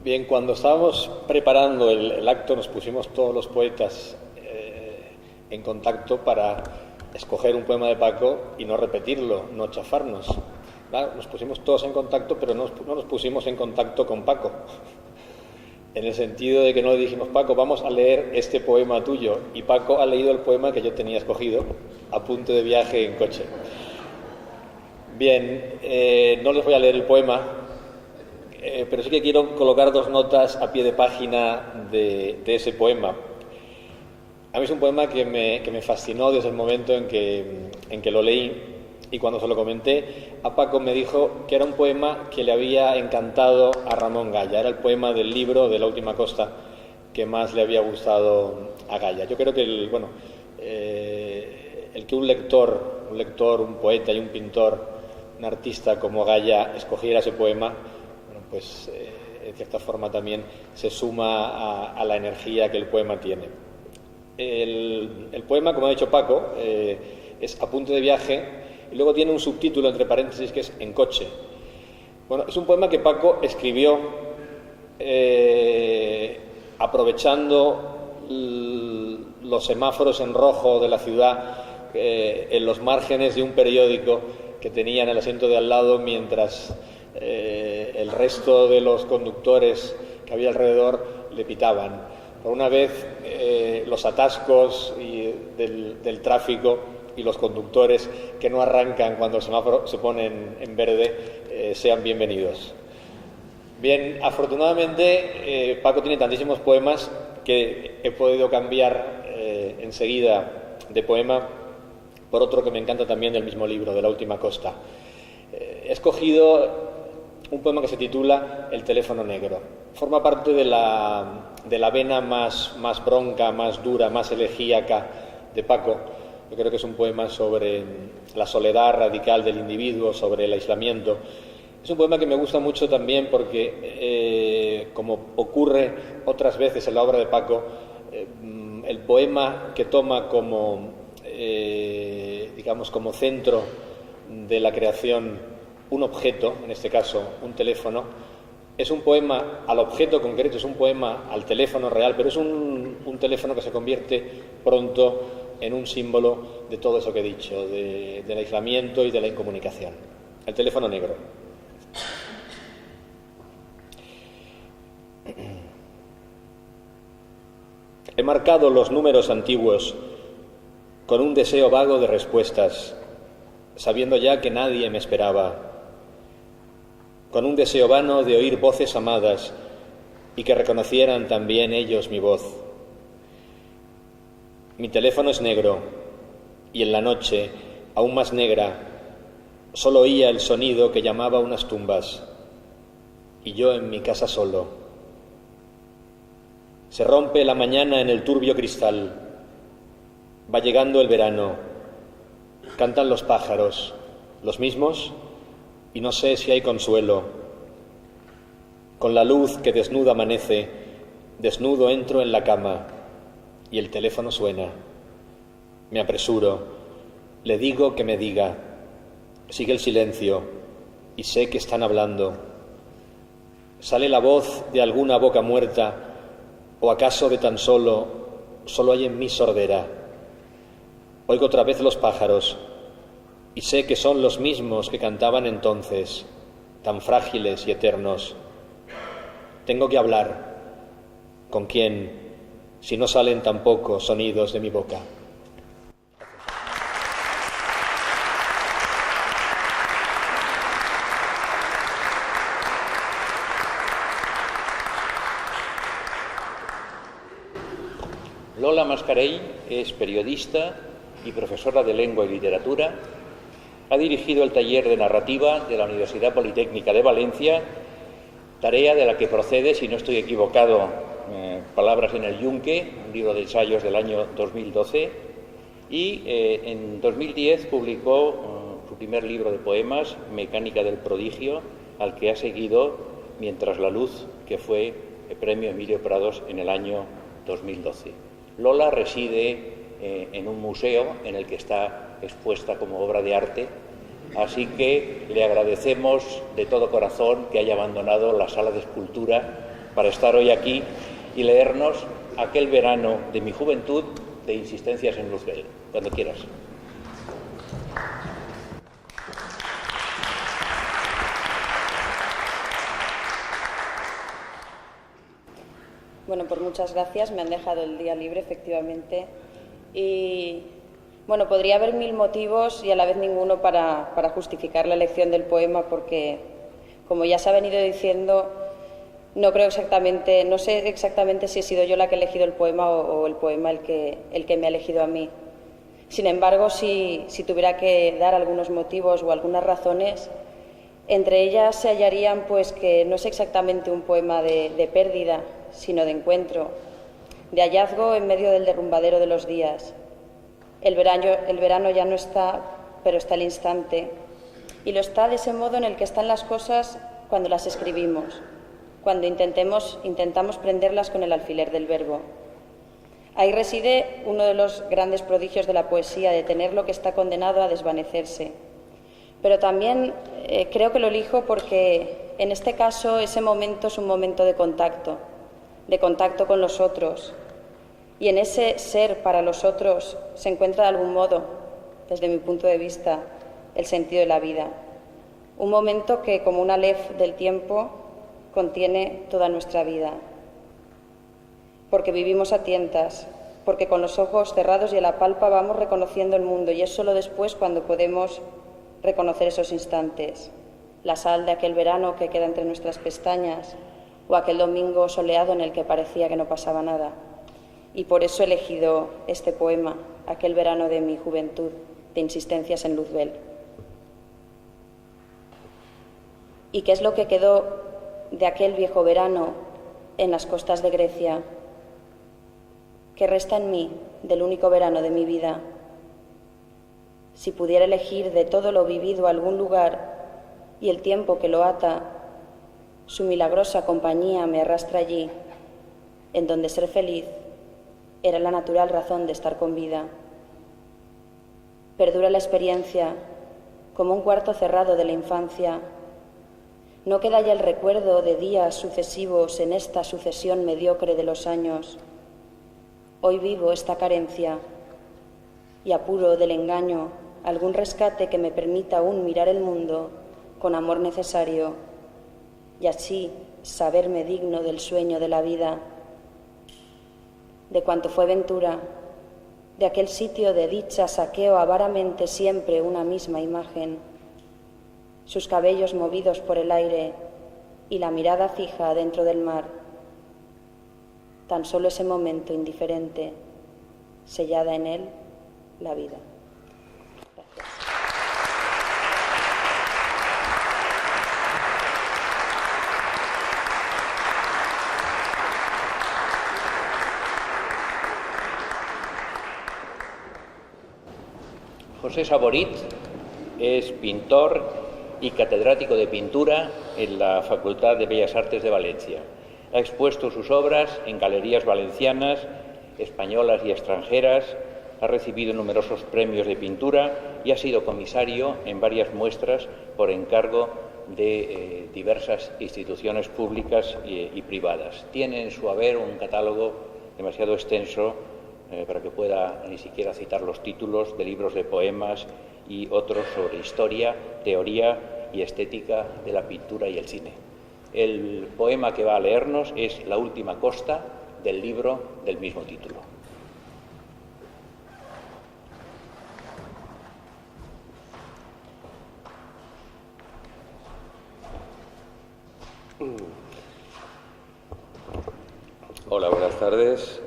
Bien, cuando estábamos preparando el acto nos pusimos todos los poetas en contacto para escoger un poema de Paco y no repetirlo, no chafarnos. Claro, nos pusimos todos en contacto, pero no nos pusimos en contacto con Paco. En el sentido de que no le dijimos, Paco, vamos a leer este poema tuyo. Y Paco ha leído el poema que yo tenía escogido, a punto de viaje en coche. Bien, no les voy a leer el poema, pero sí que quiero colocar 2 notas a pie de página de ese poema. A mí es un poema que me fascinó desde el momento en que lo leí, y cuando se lo comenté a Paco me dijo que era un poema que le había encantado a Ramón Gaya. Era el poema del libro de La última costa que más le había gustado a Gaya. Yo creo que el que un lector, un poeta y un pintor, un artista como Gaya escogiera ese poema, bueno, pues en cierta forma también se suma a la energía que el poema tiene. El poema, como ha dicho Paco, es A punto de viaje, y luego tiene un subtítulo entre paréntesis que es En coche. Bueno, es un poema que Paco escribió aprovechando los semáforos en rojo de la ciudad en los márgenes de un periódico que tenía en el asiento de al lado, mientras el resto de los conductores que había alrededor le pitaban. Por una vez los atascos del tráfico y los conductores que no arrancan cuando el semáforo se pone en verde sean bienvenidos. Bien, afortunadamente Paco tiene tantísimos poemas que he podido cambiar enseguida de poema por otro que me encanta también del mismo libro, de La última costa. He escogido un poema que se titula El teléfono negro. Forma parte de la vena más bronca, más dura, más elegíaca de Paco. Yo creo que es un poema sobre la soledad radical del individuo, sobre el aislamiento. Es un poema que me gusta mucho también porque, como ocurre otras veces en la obra de Paco, el poema que toma como centro de la creación un objeto, en este caso un teléfono, es un poema al objeto concreto, es un poema al teléfono real, pero es un teléfono que se convierte pronto en un símbolo de todo eso que he dicho, del aislamiento y de la incomunicación. El teléfono negro. He marcado los números antiguos con un deseo vago de respuestas, sabiendo ya que nadie me esperaba, con un deseo vano de oír voces amadas y que reconocieran también ellos mi voz. Mi teléfono es negro y en la noche, aún más negra, solo oía el sonido que llamaba a unas tumbas y yo en mi casa solo. Se rompe la mañana en el turbio cristal, va llegando el verano, cantan los pájaros, los mismos, y no sé si hay consuelo. Con la luz que desnuda amanece, desnudo entro en la cama y el teléfono suena. Me apresuro, le digo que me diga. Sigue el silencio y sé que están hablando. ¿Sale la voz de alguna boca muerta o acaso de tan solo hay en mí sordera? Oigo otra vez los pájaros y sé que son los mismos que cantaban entonces, tan frágiles y eternos. Tengo que hablar. ¿Con quién? Si no salen tampoco sonidos de mi boca. Lola Mascarell es periodista y profesora de Lengua y Literatura. Ha dirigido el taller de narrativa de la Universidad Politécnica de Valencia, tarea de la que procede, si no estoy equivocado, Palabras en el Yunque, un libro de ensayos del año 2012, y en 2010 publicó su primer libro de poemas, Mecánica del prodigio, al que ha seguido Mientras la luz, que fue el premio Emilio Prados en el año 2012. Lola reside en un museo en el que está expuesta como obra de arte Así que le agradecemos de todo corazón que haya abandonado la sala de escultura para estar hoy aquí y leernos Aquel verano de mi juventud, de Insistencias en Luzbel. Cuando quieras. Bueno, pues muchas gracias. Me han dejado el día libre, efectivamente. Y bueno, podría haber mil motivos y a la vez ninguno para justificar la elección del poema, porque, como ya se ha venido diciendo, no sé exactamente si he sido yo la que he elegido el poema o el poema el que me ha elegido a mí. Sin embargo, si tuviera que dar algunos motivos o algunas razones, entre ellas se hallarían pues que no es exactamente un poema de pérdida, sino de encuentro, de hallazgo en medio del derrumbadero de los días. El verano ya no está, pero está el instante, y lo está de ese modo en el que están las cosas cuando las escribimos, cuando intentamos prenderlas con el alfiler del verbo. Ahí reside uno de los grandes prodigios de la poesía, de tener lo que está condenado a desvanecerse. Pero también creo que lo elijo porque en este caso ese momento es un momento de contacto con los otros. Y en ese ser para los otros se encuentra de algún modo, desde mi punto de vista, el sentido de la vida. Un momento que, como un alef del tiempo, contiene toda nuestra vida. Porque vivimos a tientas, porque con los ojos cerrados y a la palpa vamos reconociendo el mundo, y es solo después cuando podemos reconocer esos instantes. La sal de aquel verano que queda entre nuestras pestañas, o aquel domingo soleado en el que parecía que no pasaba nada. Y por eso he elegido este poema, Aquel verano de mi juventud, de Insistencias en Luzbel. ¿Y qué es lo que quedó de aquel viejo verano en las costas de Grecia? ¿Qué resta en mí del único verano de mi vida? Si pudiera elegir de todo lo vivido algún lugar y el tiempo que lo ata, su milagrosa compañía me arrastra allí, en donde ser feliz era la natural razón de estar con vida. Perdura la experiencia como un cuarto cerrado de la infancia. No queda ya el recuerdo de días sucesivos en esta sucesión mediocre de los años. Hoy vivo esta carencia y apuro del engaño algún rescate que me permita aún mirar el mundo con amor necesario y así saberme digno del sueño de la vida, de cuanto fue ventura, de aquel sitio de dicha saqueo avaramente siempre una misma imagen, sus cabellos movidos por el aire y la mirada fija dentro del mar. Tan solo ese momento indiferente, sellada en él la vida. Gracias. José Saborit es pintor y catedrático de pintura en la Facultad de Bellas Artes de Valencia. Ha expuesto sus obras en galerías valencianas, españolas y extranjeras, ha recibido numerosos premios de pintura y ha sido comisario en varias muestras por encargo de diversas instituciones públicas y privadas. Tiene en su haber un catálogo demasiado extenso para que pueda ni siquiera citar los títulos de libros de poemas y otros sobre historia, teoría y estética de la pintura y el cine. El poema que va a leernos es La última costa, del libro del mismo título. Hola, buenas tardes.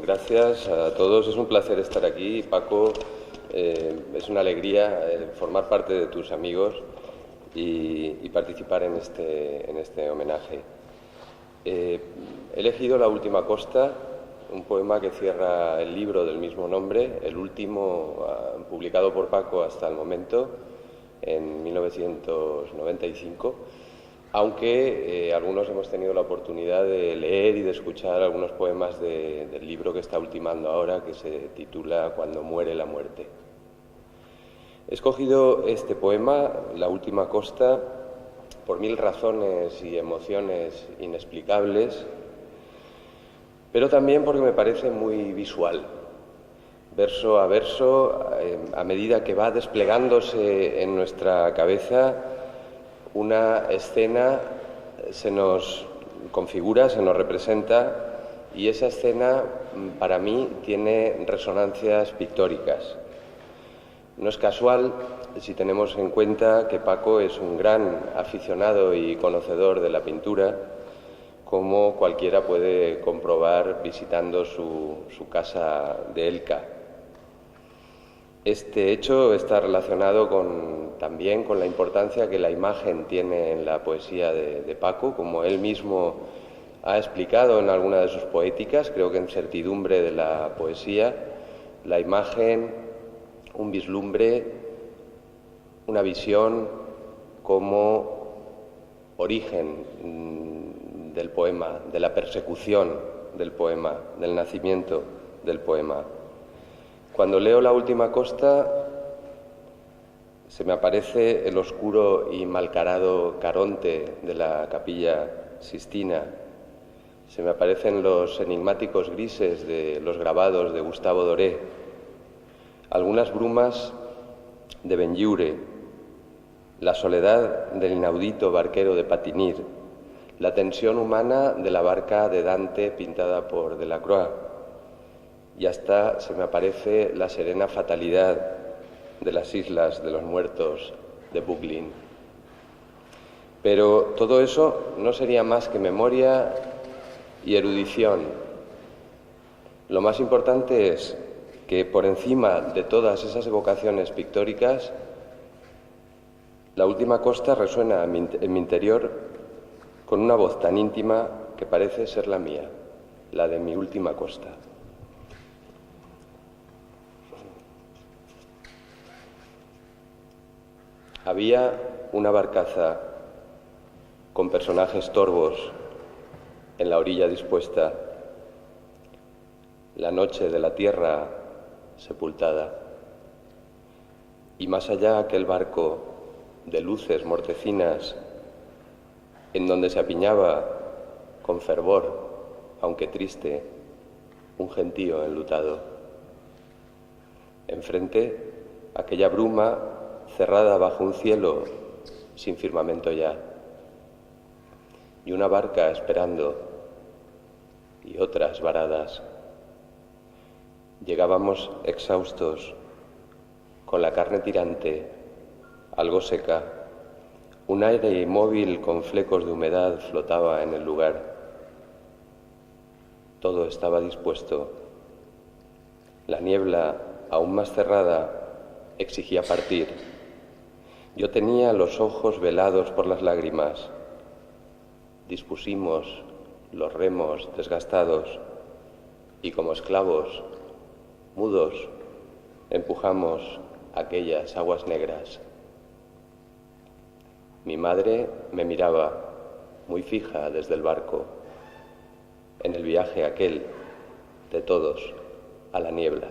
Gracias a todos. Es un placer estar aquí. Paco, es una alegría formar parte de tus amigos y participar en este homenaje. He elegido La última costa, un poema que cierra el libro del mismo nombre, el último publicado por Paco hasta el momento, en 1995. Aunque algunos hemos tenido la oportunidad de leer y de escuchar algunos poemas del libro que está ultimando ahora, que se titula Cuando muere la muerte. He escogido este poema, La última costa, por 1000 razones y emociones inexplicables, pero también porque me parece muy visual. Verso a verso, a medida que va desplegándose en nuestra cabeza, una escena se nos configura, se nos representa, y esa escena para mí tiene resonancias pictóricas. No es casual si tenemos en cuenta que Paco es un gran aficionado y conocedor de la pintura, como cualquiera puede comprobar visitando su casa de Elca. Este hecho está relacionado también con la importancia que la imagen tiene en la poesía de Paco, como él mismo ha explicado en alguna de sus poéticas, creo que en Certidumbre de la poesía, la imagen, un vislumbre, una visión como origen del poema, de la persecución del poema, del nacimiento del poema. Cuando leo La última costa, se me aparece el oscuro y malcarado Caronte de la Capilla Sistina. Se me aparecen los enigmáticos grises de los grabados de Gustavo Doré, algunas brumas de Benlliure, la soledad del inaudito barquero de Patinir, la tensión humana de la barca de Dante pintada por Delacroix, y hasta se me aparece la serena fatalidad de las Islas de los Muertos de Booklin. Pero todo eso no sería más que memoria y erudición. Lo más importante es que por encima de todas esas evocaciones pictóricas, La última costa resuena en mi interior con una voz tan íntima que parece ser la mía, la de mi última costa. Había una barcaza con personajes torvos en la orilla dispuesta, la noche de la tierra sepultada, y más allá aquel barco de luces mortecinas en donde se apiñaba con fervor, aunque triste, un gentío enlutado. Enfrente, aquella bruma cerrada bajo un cielo sin firmamento ya, y una barca esperando, y otras varadas. Llegábamos exhaustos, con la carne tirante, algo seca. Un aire inmóvil con flecos de humedad flotaba en el lugar. Todo estaba dispuesto. La niebla, aún más cerrada, exigía partir. Yo tenía los ojos velados por las lágrimas. Dispusimos los remos desgastados y como esclavos, mudos, empujamos aquellas aguas negras. Mi madre me miraba, muy fija desde el barco, en el viaje aquel de todos a la niebla.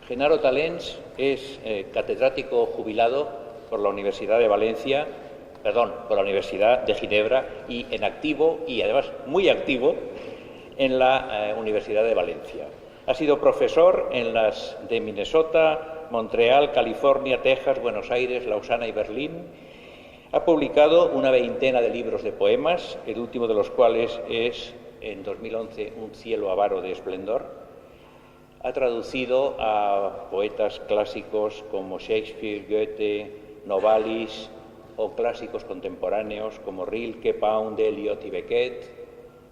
Genaro Talens es catedrático jubilado por la Universidad de Valencia, por la Universidad de Ginebra, y en activo, y además muy activo, en la Universidad de Valencia. Ha sido profesor en las de Minnesota, Montreal, California, Texas, Buenos Aires, Lausana y Berlín. Ha publicado una veintena de libros de poemas, el último de los cuales es, en 2011, Un cielo avaro de esplendor. Ha traducido a poetas clásicos como Shakespeare, Goethe, Novalis, o clásicos contemporáneos como Rilke, Pound, Eliot y Beckett.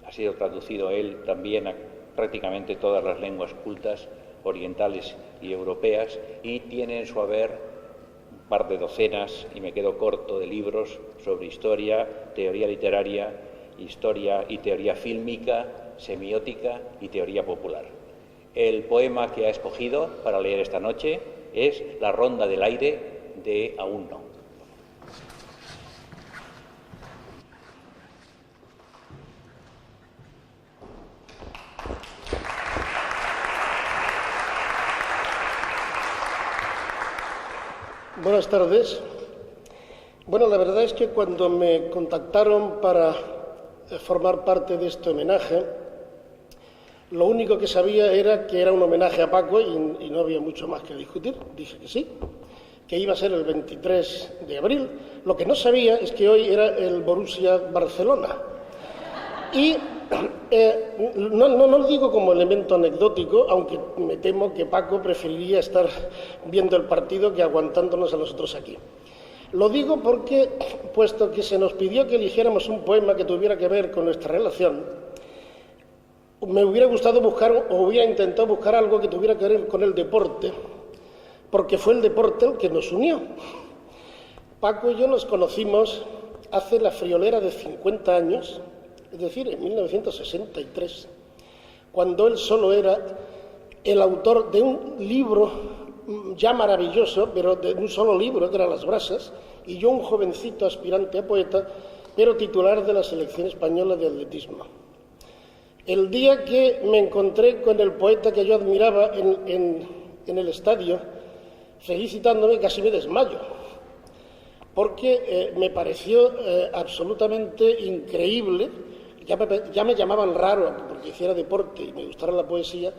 Ha sido traducido él también a prácticamente todas las lenguas cultas orientales y europeas, y tiene en su haber un par de docenas, y me quedo corto, de libros sobre historia, teoría literaria, historia y teoría fílmica, semiótica y teoría popular. El poema que ha escogido para leer esta noche es La ronda del aire de Aún no. Buenas tardes. Bueno, la verdad es que cuando me contactaron para formar parte de este homenaje, lo único que sabía era que era un homenaje a Paco y no había mucho más que discutir. Dije que sí, que iba a ser el 23 de abril. Lo que no sabía es que hoy era el Borussia Barcelona. Y no lo digo como elemento anecdótico, aunque me temo que Paco preferiría estar viendo el partido que aguantándonos a nosotros aquí. Lo digo porque, puesto que se nos pidió que eligiéramos un poema que tuviera que ver con nuestra relación, me hubiera gustado buscar, o hubiera intentado buscar algo que tuviera que ver con el deporte, porque fue el deporte el que nos unió. Paco y yo nos conocimos hace la friolera de 50 años, es decir, en 1963, cuando él solo era el autor de un libro ya maravilloso, pero de un solo libro, que era Las Brasas, y yo un jovencito aspirante a poeta, pero titular de la selección española de atletismo. El día que me encontré con el poeta que yo admiraba en el estadio, felicitándome, casi me desmayo, porque me pareció absolutamente increíble. Ya me llamaban raro porque hiciera deporte y me gustara la poesía.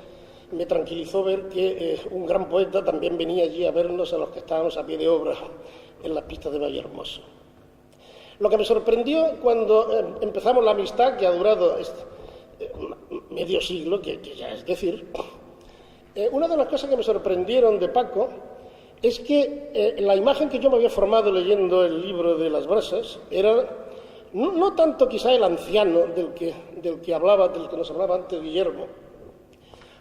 Me tranquilizó ver que un gran poeta también venía allí a vernos a los que estábamos a pie de obra en las pistas de Vallehermoso. Lo que me sorprendió cuando empezamos la amistad, que ha durado medio siglo, que ya es decir, una de las cosas que me sorprendieron de Paco es que la imagen que yo me había formado leyendo el libro de Las Brasas era no tanto quizá el anciano del que nos hablaba antes Guillermo,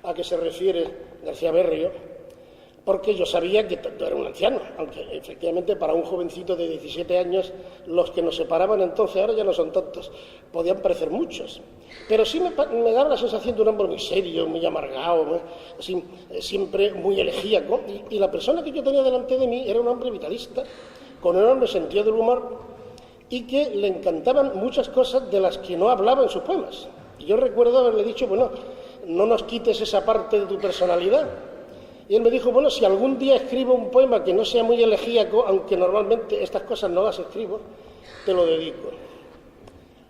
a que se refiere García Berrio, porque yo sabía que era un anciano, aunque efectivamente para un jovencito de 17 años los que nos separaban entonces, ahora ya no son tantos, podían parecer muchos. Pero sí me daba la sensación de un hombre muy serio, muy amargado, siempre muy elegíaco, y la persona que yo tenía delante de mí era un hombre vitalista, con un enorme sentido del humor, y que le encantaban muchas cosas de las que no hablaba en sus poemas. Y yo recuerdo haberle dicho, bueno, no nos quites esa parte de tu personalidad. Y él me dijo, bueno, si algún día escribo un poema que no sea muy elegíaco, aunque normalmente estas cosas no las escribo, te lo dedico.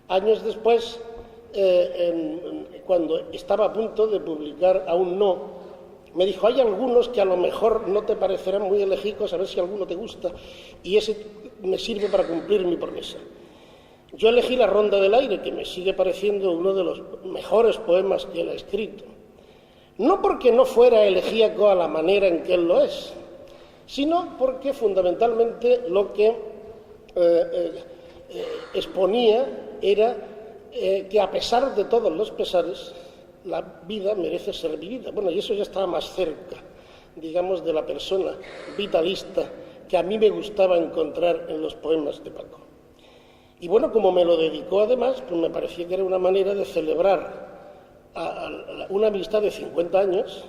Años después, cuando estaba a punto de publicar Aún no, me dijo, hay algunos que a lo mejor no te parecerán muy elegíacos, a ver si alguno te gusta, y ese me sirve para cumplir mi promesa. Yo elegí La Ronda del Aire, que me sigue pareciendo uno de los mejores poemas que él ha escrito. No porque no fuera elegíaco a la manera en que él lo es, sino porque fundamentalmente lo que exponía era que a pesar de todos los pesares, la vida merece ser vivida. Bueno, y eso ya estaba más cerca, digamos, de la persona vitalista que a mí me gustaba encontrar en los poemas de Paco. Y bueno, como me lo dedicó además, pues me parecía que era una manera de celebrar una amistad de 50 años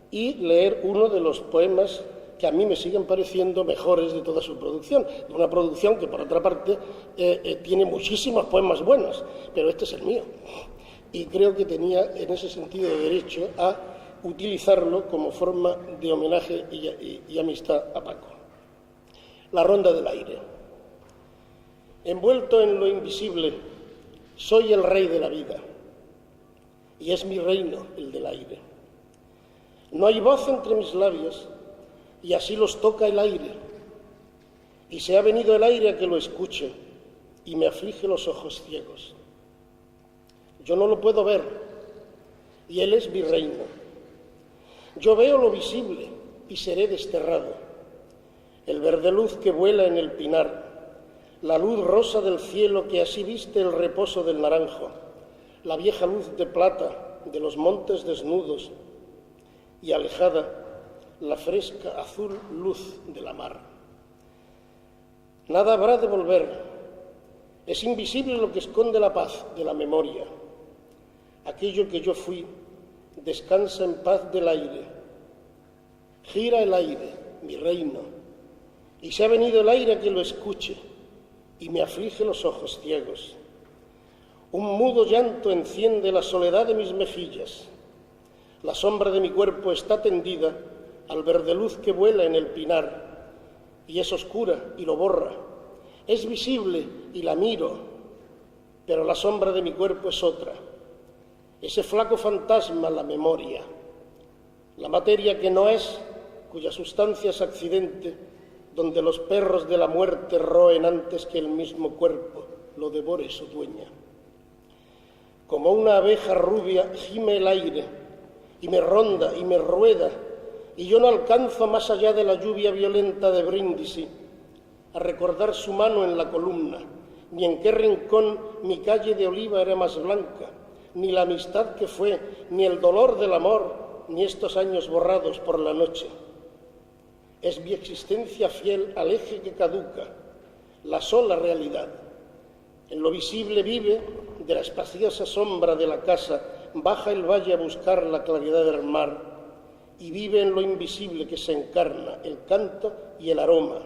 y leer uno de los poemas que a mí me siguen pareciendo mejores de toda su producción. Una producción que, por otra parte, tiene muchísimos poemas buenos, pero este es el mío. Y creo que tenía, en ese sentido, derecho a utilizarlo como forma de homenaje y amistad a Paco. La Ronda del Aire. Envuelto en lo invisible, soy el rey de la vida, y es mi reino el del aire. No hay voz entre mis labios, y así los toca el aire, y se ha venido el aire a que lo escuche, y me aflige los ojos ciegos. Yo no lo puedo ver, y él es mi reino. Yo veo lo visible, y seré desterrado. El verde luz que vuela en el pinar, la luz rosa del cielo que así viste el reposo del naranjo, la vieja luz de plata de los montes desnudos y alejada la fresca azul luz de la mar. Nada habrá de volver, es invisible lo que esconde la paz de la memoria. Aquello que yo fui descansa en paz del aire. Gira el aire, mi reino, y se ha venido el aire a que lo escuche, y me aflige los ojos ciegos. Un mudo llanto enciende la soledad de mis mejillas. La sombra de mi cuerpo está tendida al verde luz que vuela en el pinar, y es oscura y lo borra. Es visible y la miro, pero la sombra de mi cuerpo es otra. Ese flaco fantasma, la memoria, la materia que no es, cuya sustancia es accidente, donde los perros de la muerte roen antes que el mismo cuerpo lo devore su dueña. Como una abeja rubia gime el aire, y me ronda y me rueda, y yo no alcanzo más allá de la lluvia violenta de Brindisi a recordar su mano en la columna, ni en qué rincón mi calle de oliva era más blanca, ni la amistad que fue, ni el dolor del amor, ni estos años borrados por la noche. Es mi existencia fiel al eje que caduca, la sola realidad. En lo visible vive, de la espaciosa sombra de la casa, baja el valle a buscar la claridad del mar, y vive en lo invisible que se encarna, el canto y el aroma.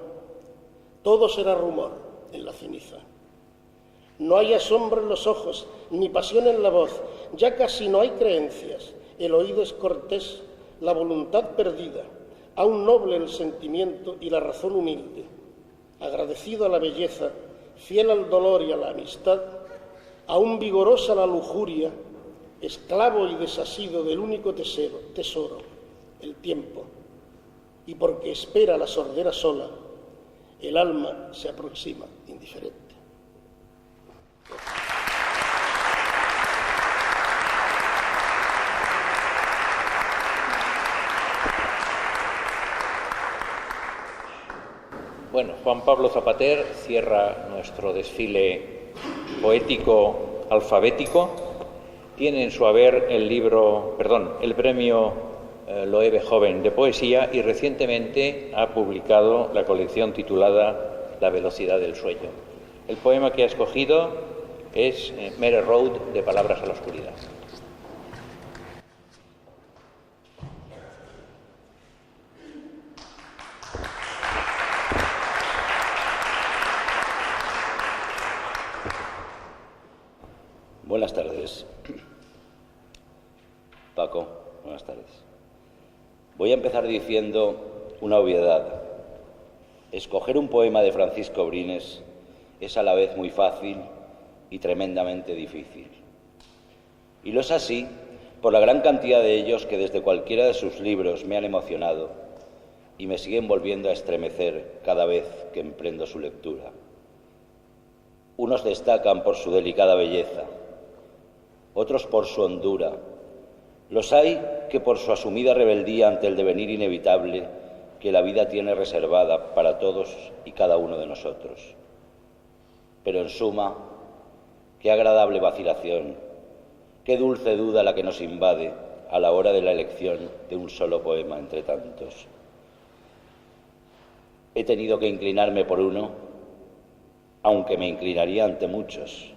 Todo será rumor en la ceniza. No hay asombro en los ojos, ni pasión en la voz, ya casi no hay creencias. El oído es cortés, la voluntad perdida, aún noble el sentimiento y la razón humilde. Agradecido a la belleza, fiel al dolor y a la amistad, aún vigorosa la lujuria, esclavo y desasido del único tesoro, el tiempo. Y porque espera la sordera sola, el alma se aproxima indiferente. Bueno, Juan Pablo Zapater cierra nuestro desfile poético alfabético. Tiene en su haber el premio Loewe Joven de Poesía y recientemente ha publicado la colección titulada La velocidad del sueño. El poema que ha escogido es Mere Road, de Palabras a la oscuridad. Buenas tardes. Paco, buenas tardes. Voy a empezar diciendo una obviedad. Escoger un poema de Francisco Brines es a la vez muy fácil y tremendamente difícil. Y lo es así por la gran cantidad de ellos que desde cualquiera de sus libros me han emocionado y me siguen volviendo a estremecer cada vez que emprendo su lectura. Unos destacan por su delicada belleza, otros por su hondura. Los hay que por su asumida rebeldía ante el devenir inevitable que la vida tiene reservada para todos y cada uno de nosotros. Pero en suma, qué agradable vacilación, qué dulce duda la que nos invade a la hora de la elección de un solo poema entre tantos. He tenido que inclinarme por uno, aunque me inclinaría ante muchos.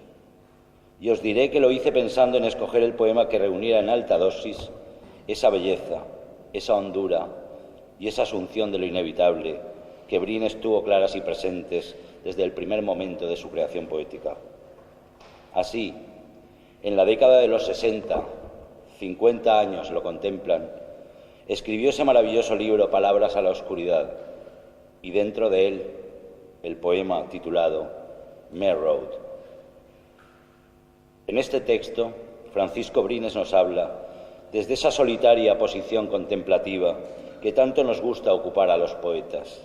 Y os diré que lo hice pensando en escoger el poema que reuniera en alta dosis esa belleza, esa hondura y esa asunción de lo inevitable que Brines tuvo claras y presentes desde el primer momento de su creación poética. Así, en la década de los 60, 50 años lo contemplan, escribió ese maravilloso libro Palabras a la oscuridad, y dentro de él el poema titulado Mere Road. En este texto, Francisco Brines nos habla desde esa solitaria posición contemplativa que tanto nos gusta ocupar a los poetas,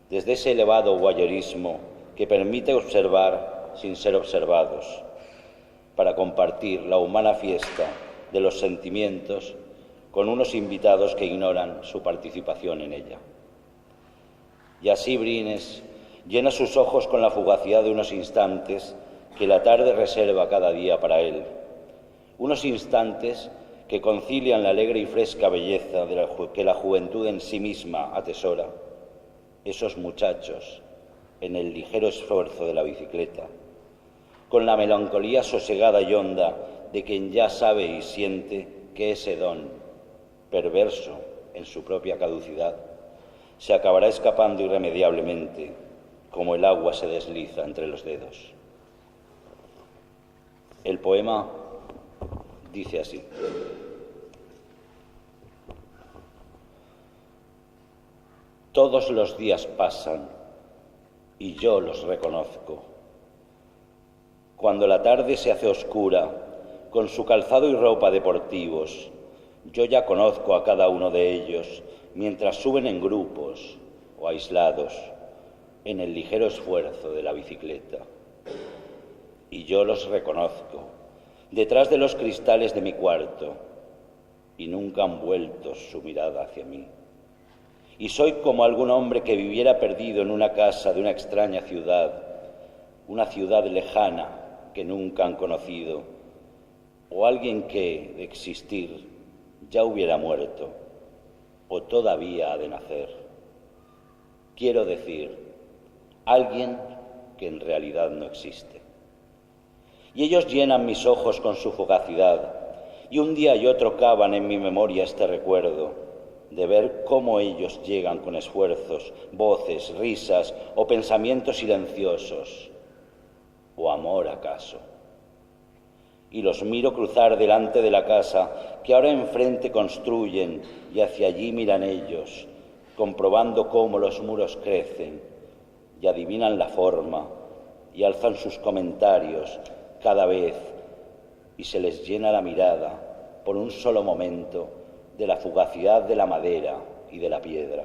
desde ese elevado voyerismo que permite observar sin ser observados, para compartir la humana fiesta de los sentimientos con unos invitados que ignoran su participación en ella. Y así Brines llena sus ojos con la fugacidad de unos instantes que la tarde reserva cada día para él, unos instantes que concilian la alegre y fresca belleza que la juventud en sí misma atesora, esos muchachos en el ligero esfuerzo de la bicicleta, con la melancolía sosegada y honda de quien ya sabe y siente que ese don, perverso en su propia caducidad, se acabará escapando irremediablemente, como el agua se desliza entre los dedos. El poema dice así: Todos los días pasan y yo los reconozco. Cuando la tarde se hace oscura, con su calzado y ropa deportivos, yo ya conozco a cada uno de ellos mientras suben en grupos o aislados en el ligero esfuerzo de la bicicleta. Y yo los reconozco detrás de los cristales de mi cuarto y nunca han vuelto su mirada hacia mí. Y soy como algún hombre que viviera perdido en una casa de una extraña ciudad, una ciudad lejana que nunca han conocido, o alguien que, de existir, ya hubiera muerto o todavía ha de nacer. Quiero decir, alguien que en realidad no existe. Y ellos llenan mis ojos con su fugacidad, y un día y otro cavan en mi memoria este recuerdo de ver cómo ellos llegan con esfuerzos, voces, risas o pensamientos silenciosos, o amor acaso. Y los miro cruzar delante de la casa que ahora enfrente construyen, y hacia allí miran ellos, comprobando cómo los muros crecen y adivinan la forma y alzan sus comentarios cada vez, y se les llena la mirada por un solo momento de la fugacidad de la madera y de la piedra.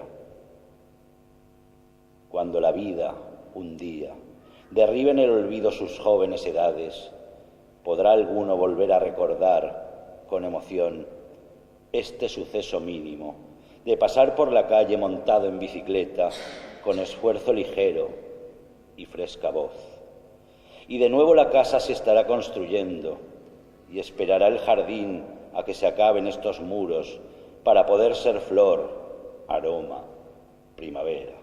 Cuando la vida, un día, derribe en el olvido sus jóvenes edades, podrá alguno volver a recordar con emoción este suceso mínimo de pasar por la calle montado en bicicleta con esfuerzo ligero y fresca voz. Y de nuevo la casa se estará construyendo y esperará el jardín a que se acaben estos muros para poder ser flor, aroma, primavera.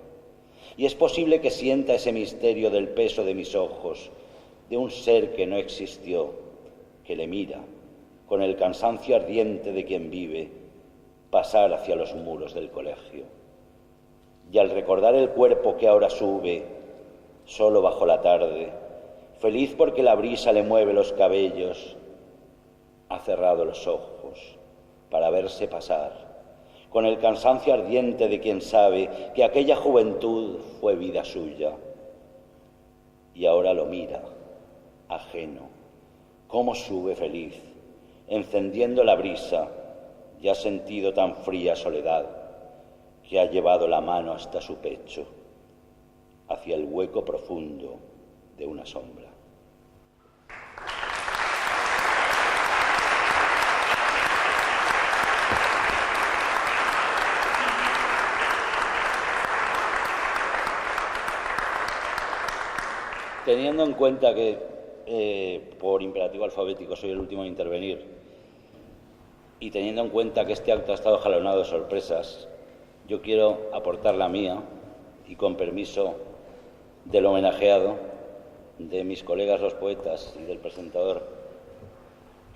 Y es posible que sienta ese misterio del peso de mis ojos, de un ser que no existió, que le mira, con el cansancio ardiente de quien vive, pasar hacia los muros del colegio. Y al recordar el cuerpo que ahora sube, solo bajo la tarde, feliz porque la brisa le mueve los cabellos, ha cerrado los ojos para verse pasar, con el cansancio ardiente de quien sabe que aquella juventud fue vida suya. Y ahora lo mira, ajeno, cómo sube feliz, encendiendo la brisa, y ha sentido tan fría soledad que ha llevado la mano hasta su pecho, hacia el hueco profundo de una sombra. Teniendo en cuenta que por imperativo alfabético soy el último en intervenir, y teniendo en cuenta que este acto ha estado jalonado de sorpresas, yo quiero aportar la mía, y con permiso del homenajeado, de mis colegas los poetas y del presentador,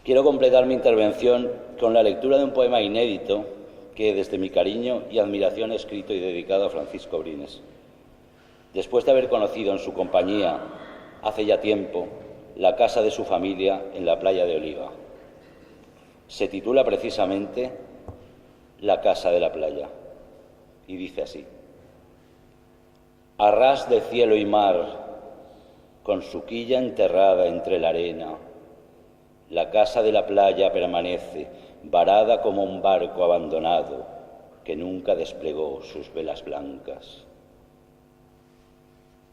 quiero completar mi intervención con la lectura de un poema inédito que desde mi cariño y admiración he escrito y dedicado a Francisco Brines. Después de haber conocido en su compañía, hace ya tiempo, la casa de su familia en la playa de Oliva. Se titula precisamente La casa de la playa, y dice así: a ras de cielo y mar, con su quilla enterrada entre la arena, la casa de la playa permanece, varada como un barco abandonado que nunca desplegó sus velas blancas.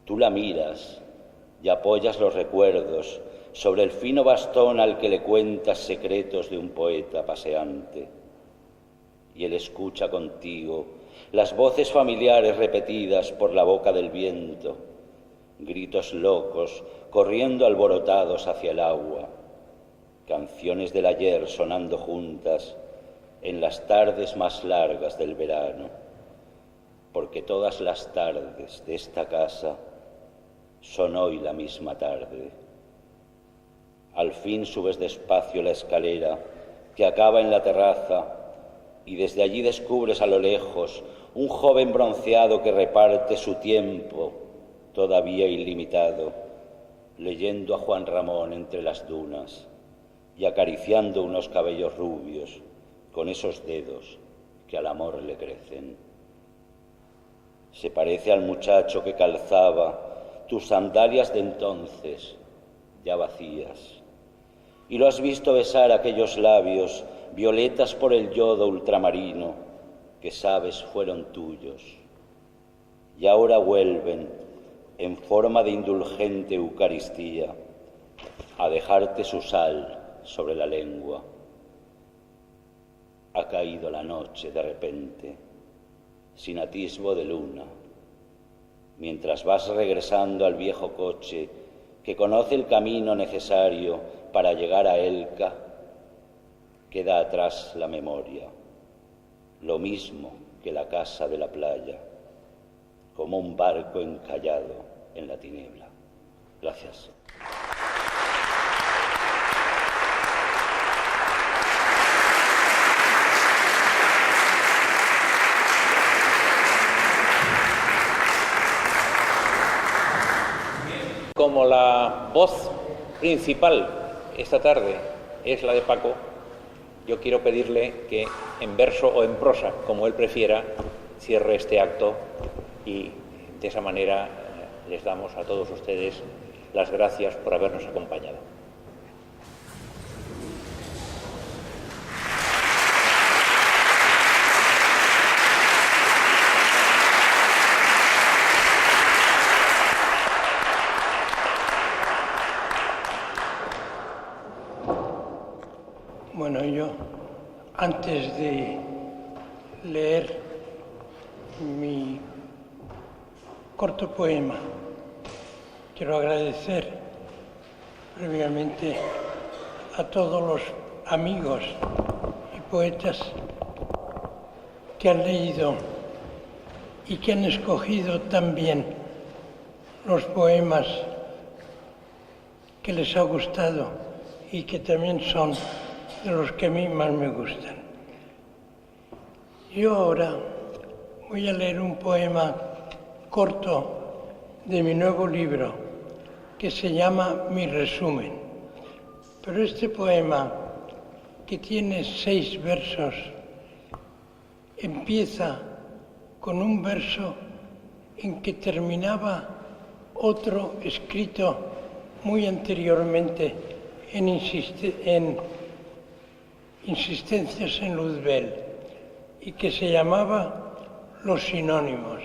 Tú la miras y apoyas los recuerdos sobre el fino bastón al que le cuentas secretos de un poeta paseante. Y él escucha contigo las voces familiares repetidas por la boca del viento, gritos locos corriendo alborotados hacia el agua, canciones del ayer sonando juntas en las tardes más largas del verano, porque todas las tardes de esta casa son hoy la misma tarde. Al fin subes despacio la escalera que acaba en la terraza y desde allí descubres a lo lejos un joven bronceado que reparte su tiempo todavía ilimitado, leyendo a Juan Ramón entre las dunas y acariciando unos cabellos rubios con esos dedos que al amor le crecen. Se parece al muchacho que calzaba tus sandalias de entonces, ya vacías. Y lo has visto besar aquellos labios, violetas por el yodo ultramarino, que sabes fueron tuyos. Y ahora vuelven, en forma de indulgente Eucaristía, a dejarte su sal sobre la lengua. Ha caído la noche de repente, sin atisbo de luna, mientras vas regresando al viejo coche que conoce el camino necesario para llegar a Elca, queda atrás la memoria, lo mismo que la casa de la playa, como un barco encallado en la tiniebla. Gracias. Como la voz principal esta tarde es la de Paco, yo quiero pedirle que en verso o en prosa, como él prefiera, cierre este acto y de esa manera les damos a todos ustedes las gracias por habernos acompañado. Bueno, yo, antes de leer mi corto poema, quiero agradecer previamente a todos los amigos y poetas que han leído y que han escogido también los poemas que les ha gustado y que también son de los que a mí más me gustan. Yo ahora voy a leer un poema corto de mi nuevo libro que se llama Mi resumen. Pero este poema, que tiene 6 versos, empieza con un verso en que terminaba otro escrito muy anteriormente en Insistencias en Luzbel, y que se llamaba Los sinónimos.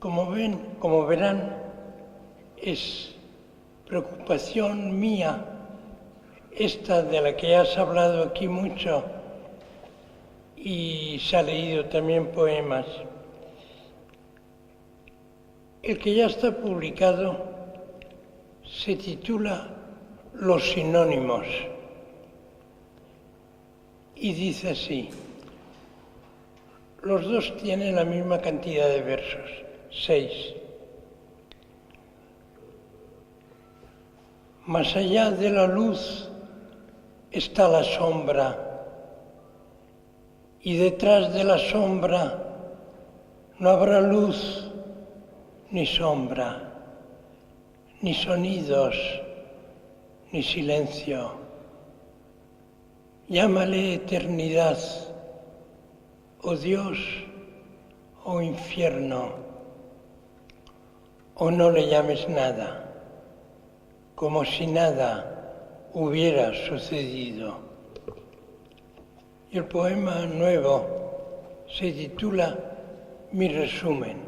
Como verán, es preocupación mía, esta de la que has hablado aquí mucho, y se ha leído también poemas. El que ya está publicado se titula Los sinónimos y dice así: los dos tienen la misma cantidad de versos, 6. Más allá de la luz está la sombra, y detrás de la sombra no habrá luz ni sombra, ni sonidos, ni silencio. Llámale eternidad, o Dios, o infierno, o no le llames nada, como si nada hubiera sucedido. Y el poema nuevo se titula Mi resumen.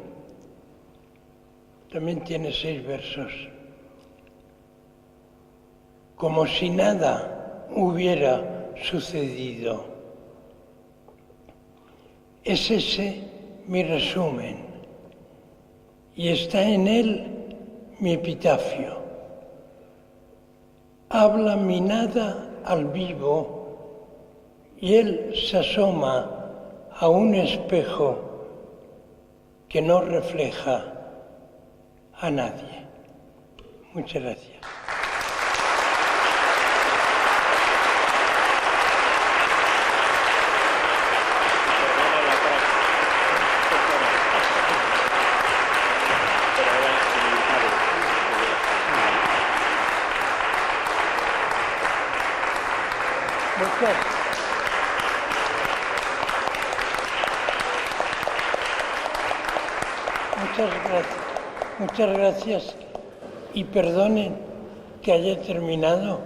También tiene 6 versos. Como si nada hubiera sucedido. Es ese mi resumen, y está en él mi epitafio. Habla mi nada al vivo, y él se asoma a un espejo que no refleja a nadie. Muchas gracias. Muchas gracias. Y perdonen que haya terminado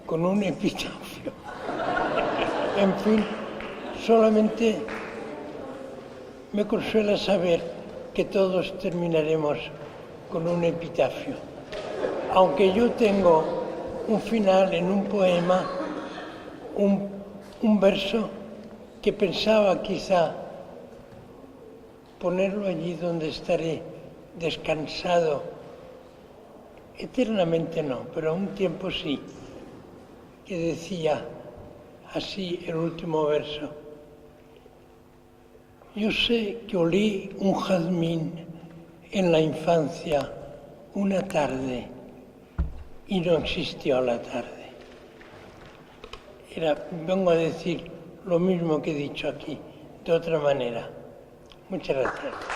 con un epitafio. En fin, solamente me consuela saber que todos terminaremos con un epitafio. Aunque yo tengo un final en un poema, un verso que pensaba quizá ponerlo allí donde estaré descansado. Eternamente no, pero a un tiempo sí, que decía así el último verso. Yo sé que olí un jazmín en la infancia una tarde y no existió la tarde. Vengo a decir lo mismo que he dicho aquí, de otra manera. Muchas gracias.